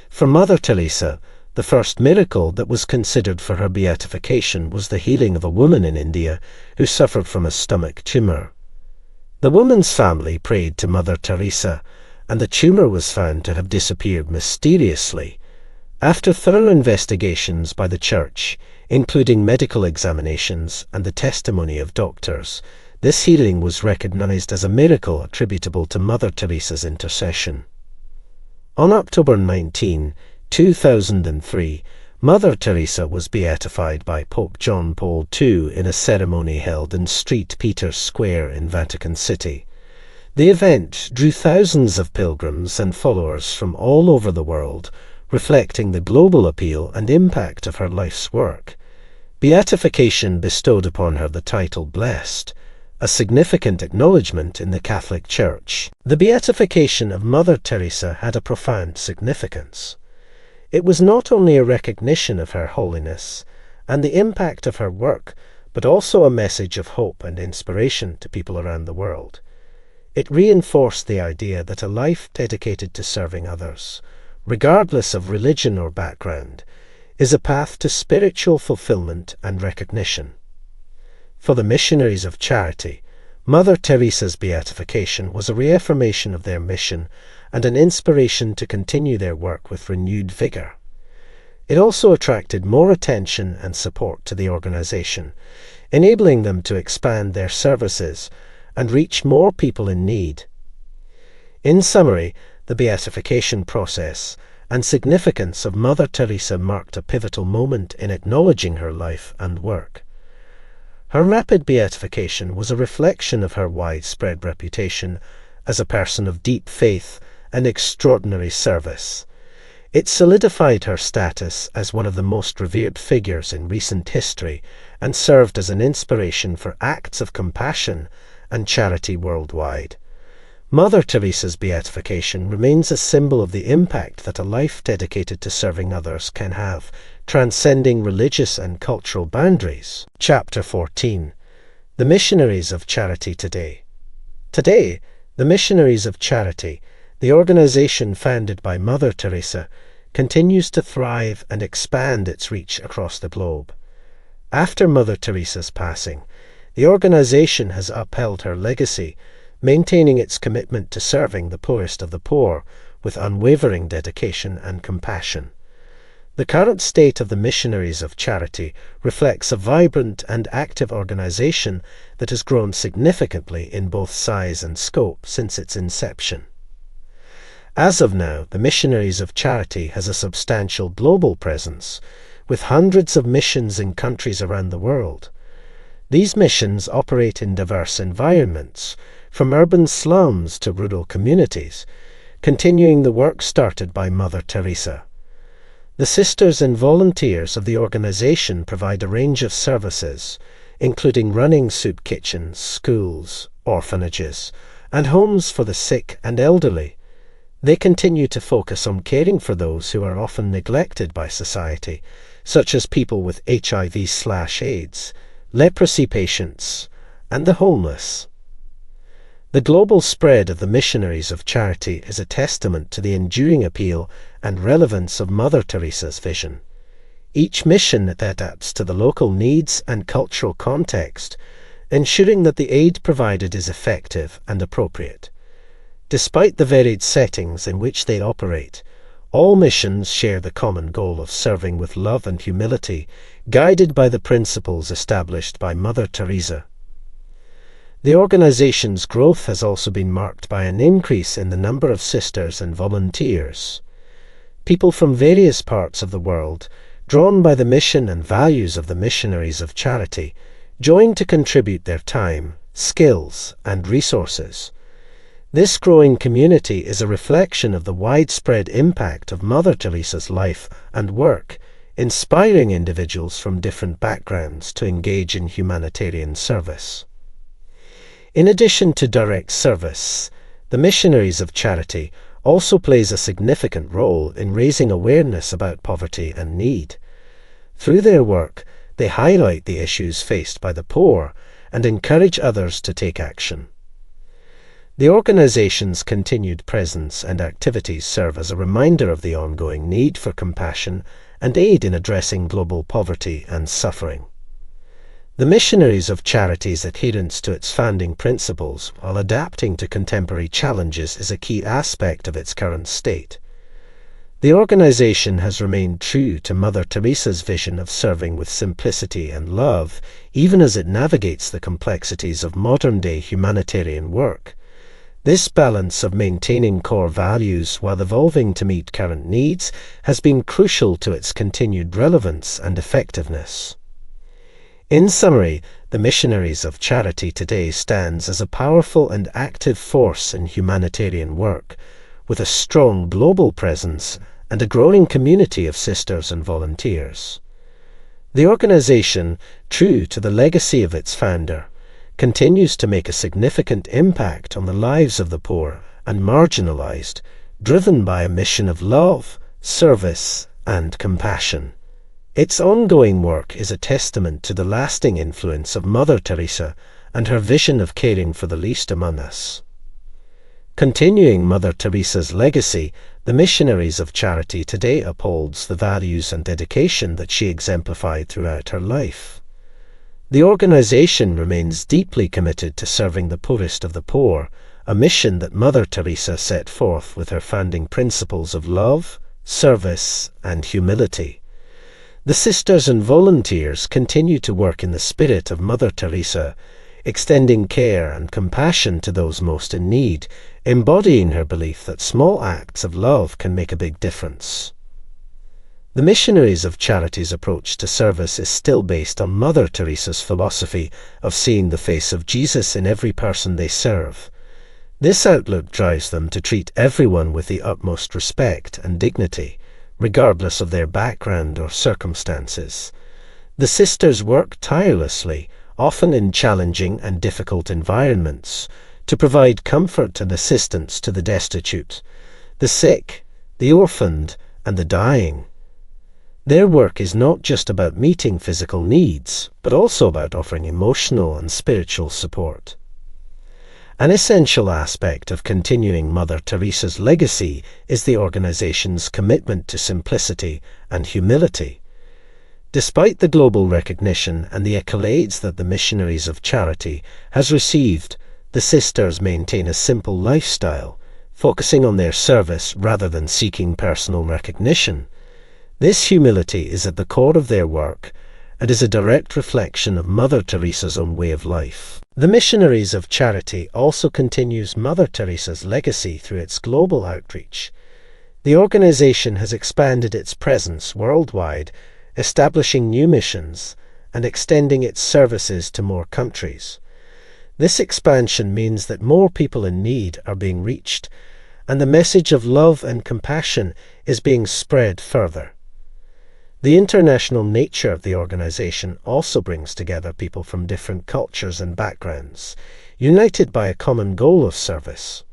For Mother Teresa, the first miracle that was considered for her beatification was the healing of a woman in India who suffered from a stomach tumor. The woman's family prayed to Mother Teresa, and the tumor was found to have disappeared mysteriously. After thorough investigations by the Church, including medical examinations and the testimony of doctors, this healing was recognized as a miracle attributable to Mother Teresa's intercession. On October 19, 2003, Mother Teresa was beatified by Pope John Paul II in a ceremony held in St. Peter's Square in Vatican City. The event drew thousands of pilgrims and followers from all over the world, reflecting the global appeal and impact of her life's work. Beatification bestowed upon her the title Blessed, a significant acknowledgement in the Catholic Church. The beatification of Mother Teresa had a profound significance. It was not only a recognition of her holiness and the impact of her work, but also a message of hope and inspiration to people around the world. It reinforced the idea that a life dedicated to serving others, regardless of religion or background, is a path to spiritual fulfillment and recognition. For the missionaries of charity, Mother Teresa's beatification was a reaffirmation of their mission and an inspiration to continue their work with renewed vigor. It also attracted more attention and support to the organization, enabling them to expand their services and reach more people in need. In summary, the beatification process and significance of Mother Teresa marked a pivotal moment in acknowledging her life and work. Her rapid beatification was a reflection of her widespread reputation as a person of deep faith and extraordinary service. It solidified her status as one of the most revered figures in recent history and served as an inspiration for acts of compassion and charity worldwide. Mother Teresa's beatification remains a symbol of the impact that a life dedicated to serving others can have, transcending religious and cultural boundaries. Chapter 14. The Missionaries of Charity Today. Today, the Missionaries of Charity, the organization founded by Mother Teresa, continues to thrive and expand its reach across the globe. After Mother Teresa's passing, the organization has upheld her legacy, maintaining its commitment to serving the poorest of the poor with unwavering dedication and compassion. The current state of the Missionaries of Charity reflects a vibrant and active organization that has grown significantly in both size and scope since its inception. As of now, the Missionaries of Charity has a substantial global presence, with hundreds of missions in countries around the world. These missions operate in diverse environments, from urban slums to rural communities, continuing the work started by Mother Teresa. The sisters and volunteers of the organization provide a range of services, including running soup kitchens, schools, orphanages, and homes for the sick and elderly. They continue to focus on caring for those who are often neglected by society, such as people with HIV/AIDS, leprosy patients, and the homeless. The global spread of the Missionaries of Charity is a testament to the enduring appeal and relevance of Mother Teresa's vision. Each mission adapts to the local needs and cultural context, ensuring that the aid provided is effective and appropriate. Despite the varied settings in which they operate, all missions share the common goal of serving with love and humility, guided by the principles established by Mother Teresa. The organization's growth has also been marked by an increase in the number of sisters and volunteers. People from various parts of the world, drawn by the mission and values of the Missionaries of Charity, join to contribute their time, skills, and resources. This growing community is a reflection of the widespread impact of Mother Teresa's life and work, inspiring individuals from different backgrounds to engage in humanitarian service. In addition to direct service, the Missionaries of Charity also plays a significant role in raising awareness about poverty and need. Through their work, they highlight the issues faced by the poor and encourage others to take action. The organization's continued presence and activities serve as a reminder of the ongoing need for compassion and aid in addressing global poverty and suffering. The Missionaries of Charity's adherence to its founding principles while adapting to contemporary challenges is a key aspect of its current state. The organization has remained true to Mother Teresa's vision of serving with simplicity and love, even as it navigates the complexities of modern-day humanitarian work. This balance of maintaining core values while evolving to meet current needs has been crucial to its continued relevance and effectiveness. In summary, the Missionaries of Charity today stands as a powerful and active force in humanitarian work, with a strong global presence and a growing community of sisters and volunteers. The organization, true to the legacy of its founder, continues to make a significant impact on the lives of the poor and marginalized, driven by a mission of love, service, and compassion. Its ongoing work is a testament to the lasting influence of Mother Teresa and her vision of caring for the least among us. Continuing Mother Teresa's legacy, the Missionaries of Charity today upholds the values and dedication that she exemplified throughout her life. The organization remains deeply committed to serving the poorest of the poor, a mission that Mother Teresa set forth with her founding principles of love, service, and humility. The sisters and volunteers continue to work in the spirit of Mother Teresa, extending care and compassion to those most in need, embodying her belief that small acts of love can make a big difference. The Missionaries of Charity's approach to service is still based on Mother Teresa's philosophy of seeing the face of Jesus in every person they serve. This outlook drives them to treat everyone with the utmost respect and dignity, regardless of their background or circumstances. The sisters work tirelessly, often in challenging and difficult environments, to provide comfort and assistance to the destitute, the sick, the orphaned, and the dying. Their work is not just about meeting physical needs, but also about offering emotional and spiritual support. An essential aspect of continuing Mother Teresa's legacy is the organization's commitment to simplicity and humility. Despite the global recognition and the accolades that the Missionaries of Charity has received, the sisters maintain a simple lifestyle, focusing on their service rather than seeking personal recognition. This humility is at the core of their work and is a direct reflection of Mother Teresa's own way of life. The Missionaries of Charity also continues Mother Teresa's legacy through its global outreach. The organization has expanded its presence worldwide, establishing new missions and extending its services to more countries. This expansion means that more people in need are being reached, and the message of love and compassion is being spread further. The international nature of the organization also brings together people from different cultures and backgrounds, united by a common goal of service.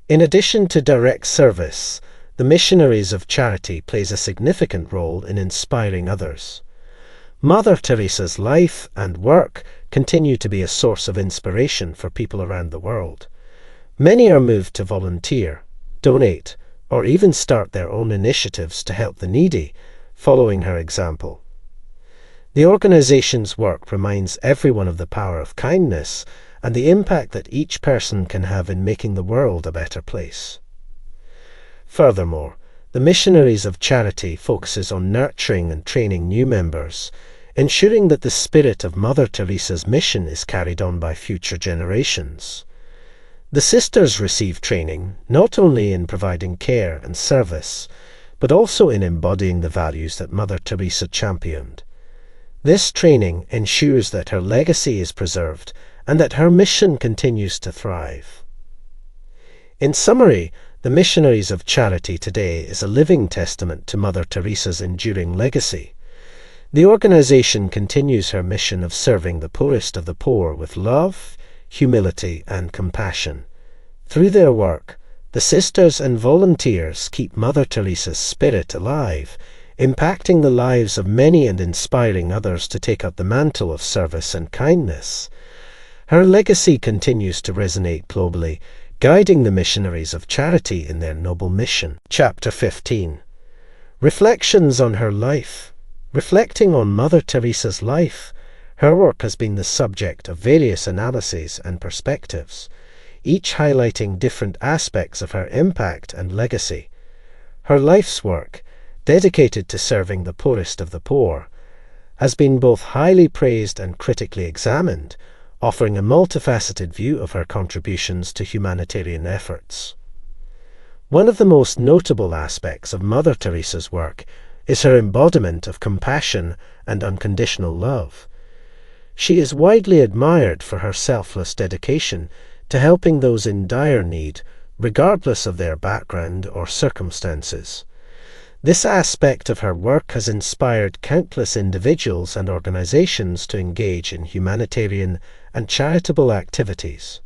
In addition to direct service, the Missionaries of Charity plays a significant role in inspiring others. Mother Teresa's life and work continue to be a source of inspiration for people around the world. Many are moved to volunteer, donate, or even start their own initiatives to help the needy, following her example. The organization's work reminds everyone of the power of kindness and the impact that each person can have in making the world a better place. Furthermore, the Missionaries of Charity focuses on nurturing and training new members, ensuring that the spirit of Mother Teresa's mission is carried on by future generations. The sisters receive training not only in providing care and service, but also in embodying the values that Mother Teresa championed. This training ensures that her legacy is preserved and that her mission continues to thrive. In summary, the Missionaries of Charity today is a living testament to Mother Teresa's enduring legacy. The organization continues her mission of serving the poorest of the poor with love, humility, and compassion. Through their work, the sisters and volunteers keep Mother Teresa's spirit alive, impacting the lives of many and inspiring others to take up the mantle of service and kindness. Her legacy continues to resonate globally, guiding the Missionaries of Charity in their noble mission. Chapter 15. Reflections on her life. Reflecting on Mother Teresa's life, her work has been the subject of various analyses and perspectives, each highlighting different aspects of her impact and legacy. Her life's work, dedicated to serving the poorest of the poor, has been both highly praised and critically examined, offering a multifaceted view of her contributions to humanitarian efforts. One of the most notable aspects of Mother Teresa's work is her embodiment of compassion and unconditional love. She is widely admired for her selfless dedication to helping those in dire need, regardless of their background or circumstances. This aspect of her work has inspired countless individuals and organizations to engage in humanitarian and charitable activities.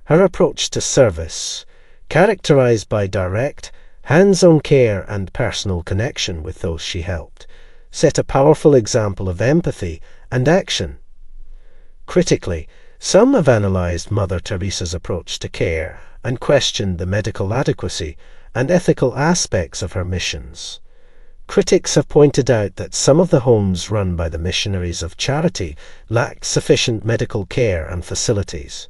Her approach to service, characterized by direct, hands-on care and personal connection with those she helped, set a powerful example of empathy and action. Critically, some have analyzed Mother Teresa's approach to care and questioned the medical adequacy and ethical aspects of her missions. Critics have pointed out that some of the homes run by the Missionaries of Charity lacked sufficient medical care and facilities.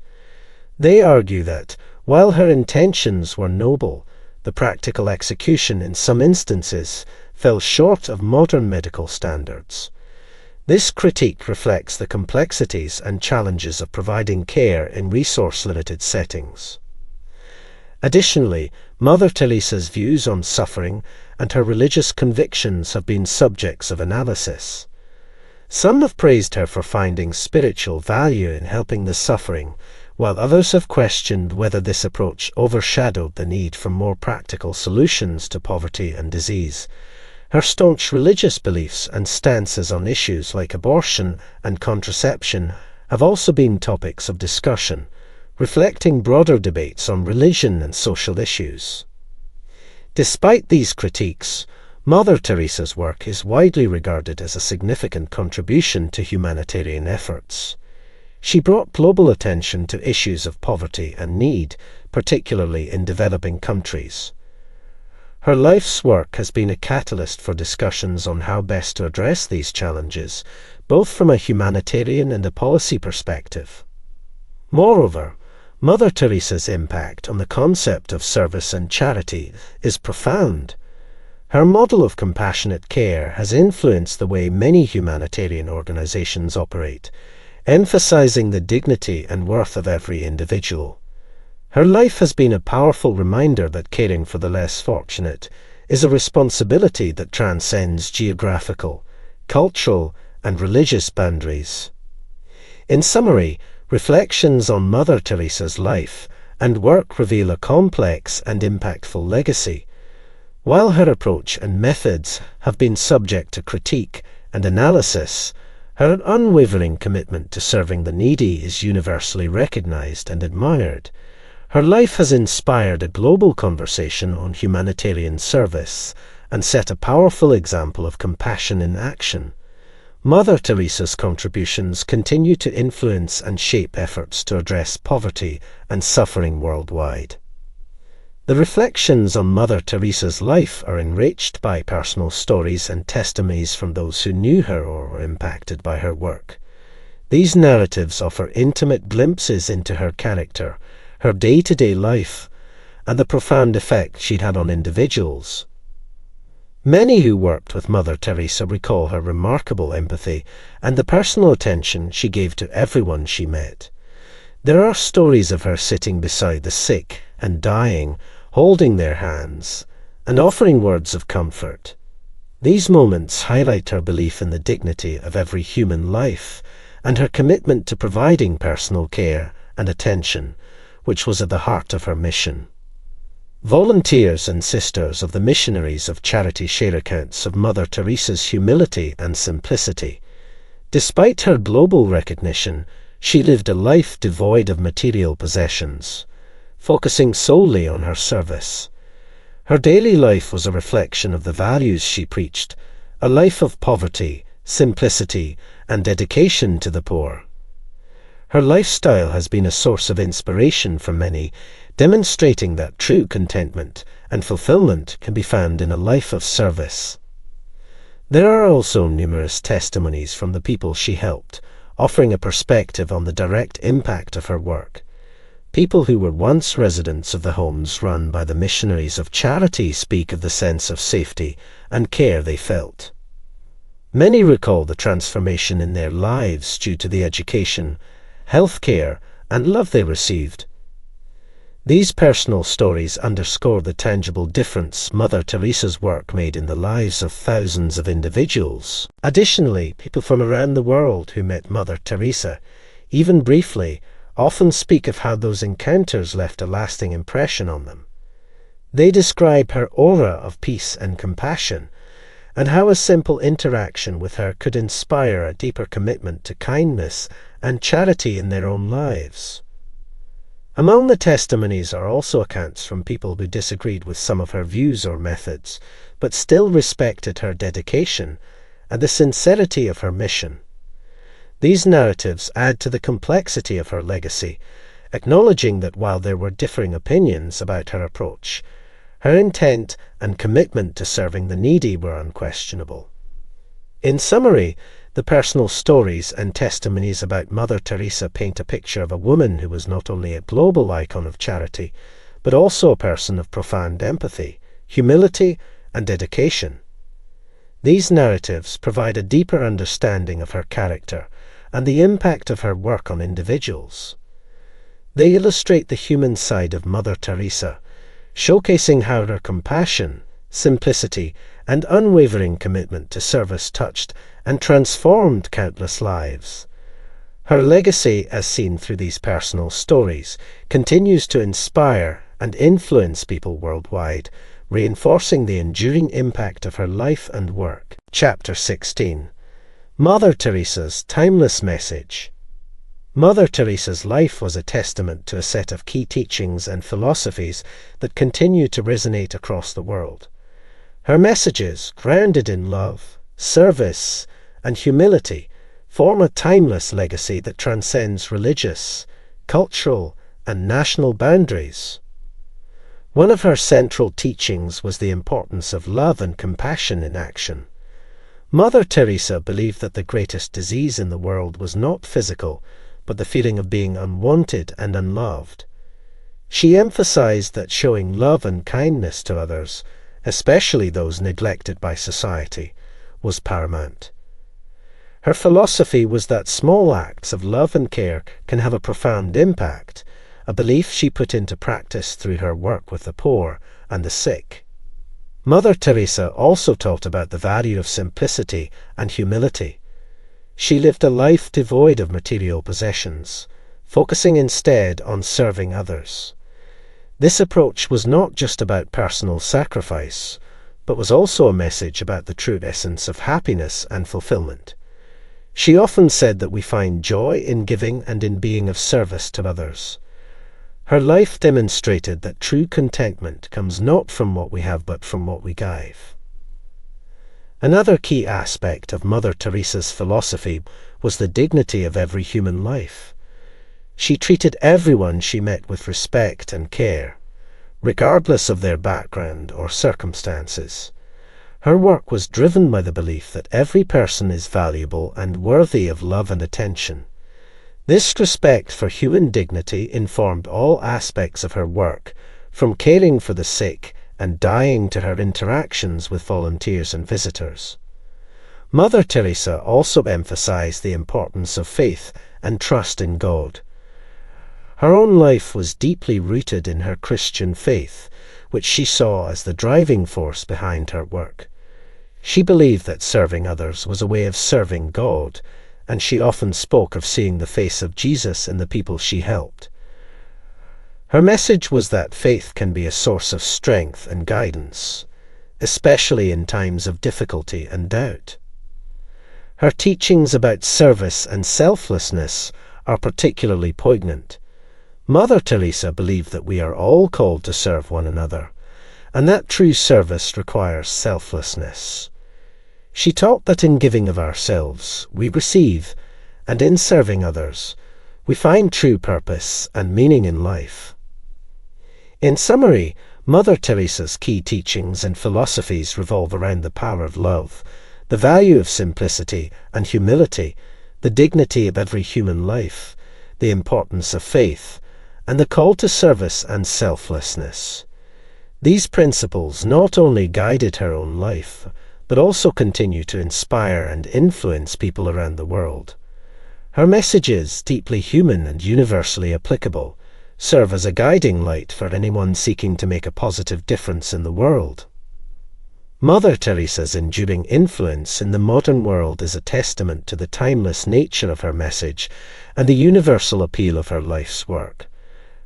They argue that, while her intentions were noble, the practical execution in some instances fell short of modern medical standards. This critique reflects the complexities and challenges of providing care in resource-limited settings. Additionally, Mother Teresa's views on suffering and her religious convictions have been subjects of analysis. Some have praised her for finding spiritual value in helping the suffering, while others have questioned whether this approach overshadowed the need for more practical solutions to poverty and disease. Her staunch religious beliefs and stances on issues like abortion and contraception have also been topics of discussion, reflecting broader debates on religion and social issues. Despite these critiques, Mother Teresa's work is widely regarded as a significant contribution to humanitarian efforts. She brought global attention to issues of poverty and need, particularly in developing countries. Her life's work has been a catalyst for discussions on how best to address these challenges, both from a humanitarian and a policy perspective. Moreover, Mother Teresa's impact on the concept of service and charity is profound. Her model of compassionate care has influenced the way many humanitarian organizations operate, emphasizing the dignity and worth of every individual. Her life has been a powerful reminder that caring for the less fortunate is a responsibility that transcends geographical, cultural, and religious boundaries. In summary, reflections on Mother Teresa's life and work reveal a complex and impactful legacy. While her approach and methods have been subject to critique and analysis, her unwavering commitment to serving the needy is universally recognized and admired. Her life has inspired a global conversation on humanitarian service and set a powerful example of compassion in action. Mother Teresa's contributions continue to influence and shape efforts to address poverty and suffering worldwide. The reflections on Mother Teresa's life are enriched by personal stories and testimonies from those who knew her or were impacted by her work. These narratives offer intimate glimpses into her character, her day-to-day life, and the profound effect she'd had on individuals. Many who worked with Mother Teresa recall her remarkable empathy and the personal attention she gave to everyone she met. There are stories of her sitting beside the sick and dying, holding their hands, and offering words of comfort. These moments highlight her belief in the dignity of every human life and her commitment to providing personal care and attention, which was at the heart of her mission. Volunteers and sisters of the Missionaries of Charity share accounts of Mother Teresa's humility and simplicity. Despite her global recognition, she lived a life devoid of material possessions, focusing solely on her service. Her daily life was a reflection of the values she preached, a life of poverty, simplicity, and dedication to the poor. Her lifestyle has been a source of inspiration for many, demonstrating that true contentment and fulfillment can be found in a life of service. There are also numerous testimonies from the people she helped, offering a perspective on the direct impact of her work. People who were once residents of the homes run by the Missionaries of Charity speak of the sense of safety and care they felt. Many recall the transformation in their lives due to the education, health care, and love they received. These personal stories underscore the tangible difference Mother Teresa's work made in the lives of thousands of individuals. Additionally, people from around the world who met Mother Teresa, even briefly, often speak of how those encounters left a lasting impression on them. They describe her aura of peace and compassion, and how a simple interaction with her could inspire a deeper commitment to kindness and charity in their own lives. Among the testimonies are also accounts from people who disagreed with some of her views or methods, but still respected her dedication and the sincerity of her mission. These narratives add to the complexity of her legacy, acknowledging that while there were differing opinions about her approach, her intent and commitment to serving the needy were unquestionable. In summary, the personal stories and testimonies about Mother Teresa paint a picture of a woman who was not only a global icon of charity, but also a person of profound empathy, humility, and dedication. These narratives provide a deeper understanding of her character and the impact of her work on individuals. They illustrate the human side of Mother Teresa, showcasing how her compassion, simplicity, and unwavering commitment to service touched and transformed countless lives. Her legacy, as seen through these personal stories, continues to inspire and influence people worldwide, reinforcing the enduring impact of her life and work. Chapter 16. Mother Teresa's Timeless Message. Mother Teresa's life was a testament to a set of key teachings and philosophies that continue to resonate across the world. Her messages, grounded in love, service, and humility, form a timeless legacy that transcends religious, cultural, and national boundaries. One of her central teachings was the importance of love and compassion in action. Mother Teresa believed that the greatest disease in the world was not physical, but the feeling of being unwanted and unloved. She emphasized that showing love and kindness to others, especially those neglected by society, was paramount. Her philosophy was that small acts of love and care can have a profound impact, a belief she put into practice through her work with the poor and the sick. Mother Teresa also taught about the value of simplicity and humility. She lived a life devoid of material possessions, focusing instead on serving others. This approach was not just about personal sacrifice, but was also a message about the true essence of happiness and fulfillment. She often said that we find joy in giving and in being of service to others. Her life demonstrated that true contentment comes not from what we have but from what we give. Another key aspect of Mother Teresa's philosophy was the dignity of every human life. She treated everyone she met with respect and care, regardless of their background or circumstances. Her work was driven by the belief that every person is valuable and worthy of love and attention. This respect for human dignity informed all aspects of her work, from caring for the sick and dying to her interactions with volunteers and visitors. Mother Teresa also emphasized the importance of faith and trust in God. Her own life was deeply rooted in her Christian faith, which she saw as the driving force behind her work. She believed that serving others was a way of serving God, and she often spoke of seeing the face of Jesus in the people she helped. Her message was that faith can be a source of strength and guidance, especially in times of difficulty and doubt. Her teachings about service and selflessness are particularly poignant. Mother Teresa believed that we are all called to serve one another, and that true service requires selflessness. She taught that in giving of ourselves, we receive, and in serving others, we find true purpose and meaning in life. In summary, Mother Teresa's key teachings and philosophies revolve around the power of love, the value of simplicity and humility, the dignity of every human life, the importance of faith, and the call to service and selflessness. These principles not only guided her own life, but also continue to inspire and influence people around the world. Her messages, deeply human and universally applicable, serve as a guiding light for anyone seeking to make a positive difference in the world. Mother Teresa's enduring influence in the modern world is a testament to the timeless nature of her message and the universal appeal of her life's work.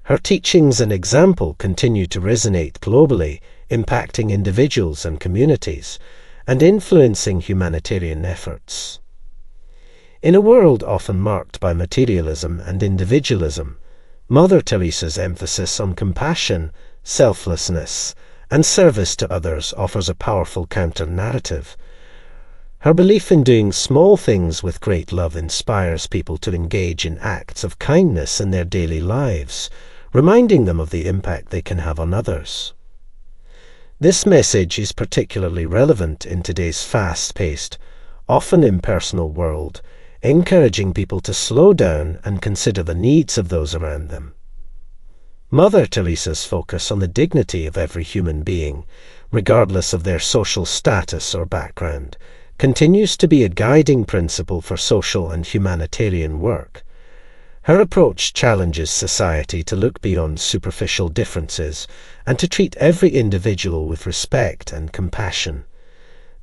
Her teachings and example continue to resonate globally, impacting individuals and communities, and influencing humanitarian efforts. In a world often marked by materialism and individualism, Mother Teresa's emphasis on compassion, selflessness, and service to others offers a powerful counter-narrative. Her belief in doing small things with great love inspires people to engage in acts of kindness in their daily lives, reminding them of the impact they can have on others. This message is particularly relevant in today's fast-paced, often impersonal world, encouraging people to slow down and consider the needs of those around them. Mother Teresa's focus on the dignity of every human being, regardless of their social status or background, continues to be a guiding principle for social and humanitarian work. Her approach challenges society to look beyond superficial differences and to treat every individual with respect and compassion.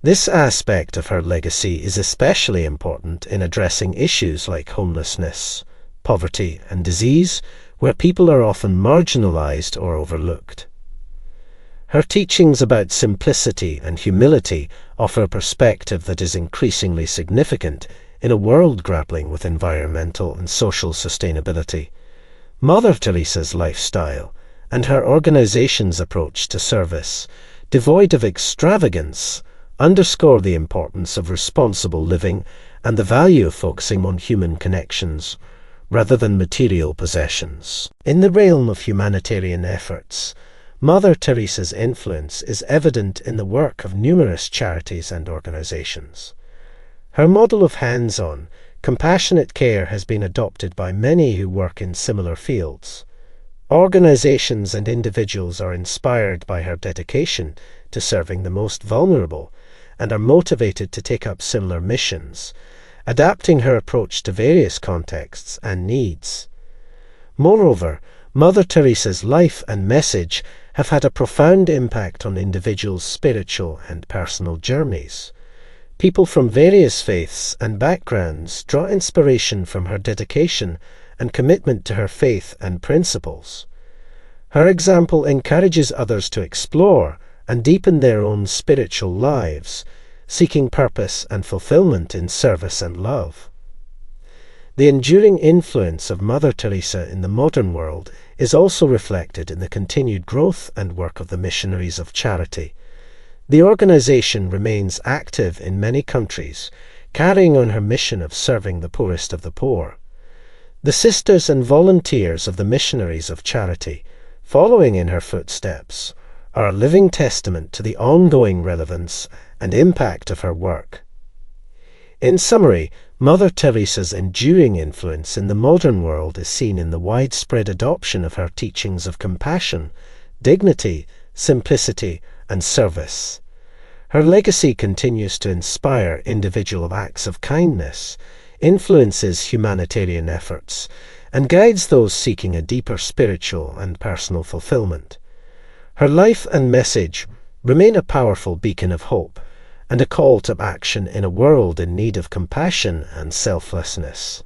This aspect of her legacy is especially important in addressing issues like homelessness, poverty, and disease, where people are often marginalized or overlooked. Her teachings about simplicity and humility offer a perspective that is increasingly significant in a world grappling with environmental and social sustainability. Mother Teresa's lifestyle and her organization's approach to service, devoid of extravagance, underscore the importance of responsible living and the value of focusing on human connections rather than material possessions. In the realm of humanitarian efforts, Mother Teresa's influence is evident in the work of numerous charities and organizations. Her model of hands-on, compassionate care has been adopted by many who work in similar fields. Organizations and individuals are inspired by her dedication to serving the most vulnerable and are motivated to take up similar missions, adapting her approach to various contexts and needs. Moreover, Mother Teresa's life and message have had a profound impact on individuals' spiritual and personal journeys. People from various faiths and backgrounds draw inspiration from her dedication and commitment to her faith and principles. Her example encourages others to explore and deepen their own spiritual lives, seeking purpose and fulfillment in service and love. The enduring influence of Mother Teresa in the modern world is also reflected in the continued growth and work of the Missionaries of Charity. The organization remains active in many countries, carrying on her mission of serving the poorest of the poor. The sisters and volunteers of the Missionaries of Charity, following in her footsteps, are a living testament to the ongoing relevance and impact of her work. In summary, Mother Teresa's enduring influence in the modern world is seen in the widespread adoption of her teachings of compassion, dignity, simplicity, and service. Her legacy continues to inspire individual acts of kindness, influences humanitarian efforts, and guides those seeking a deeper spiritual and personal fulfillment. Her life and message remain a powerful beacon of hope and a call to action in a world in need of compassion and selflessness.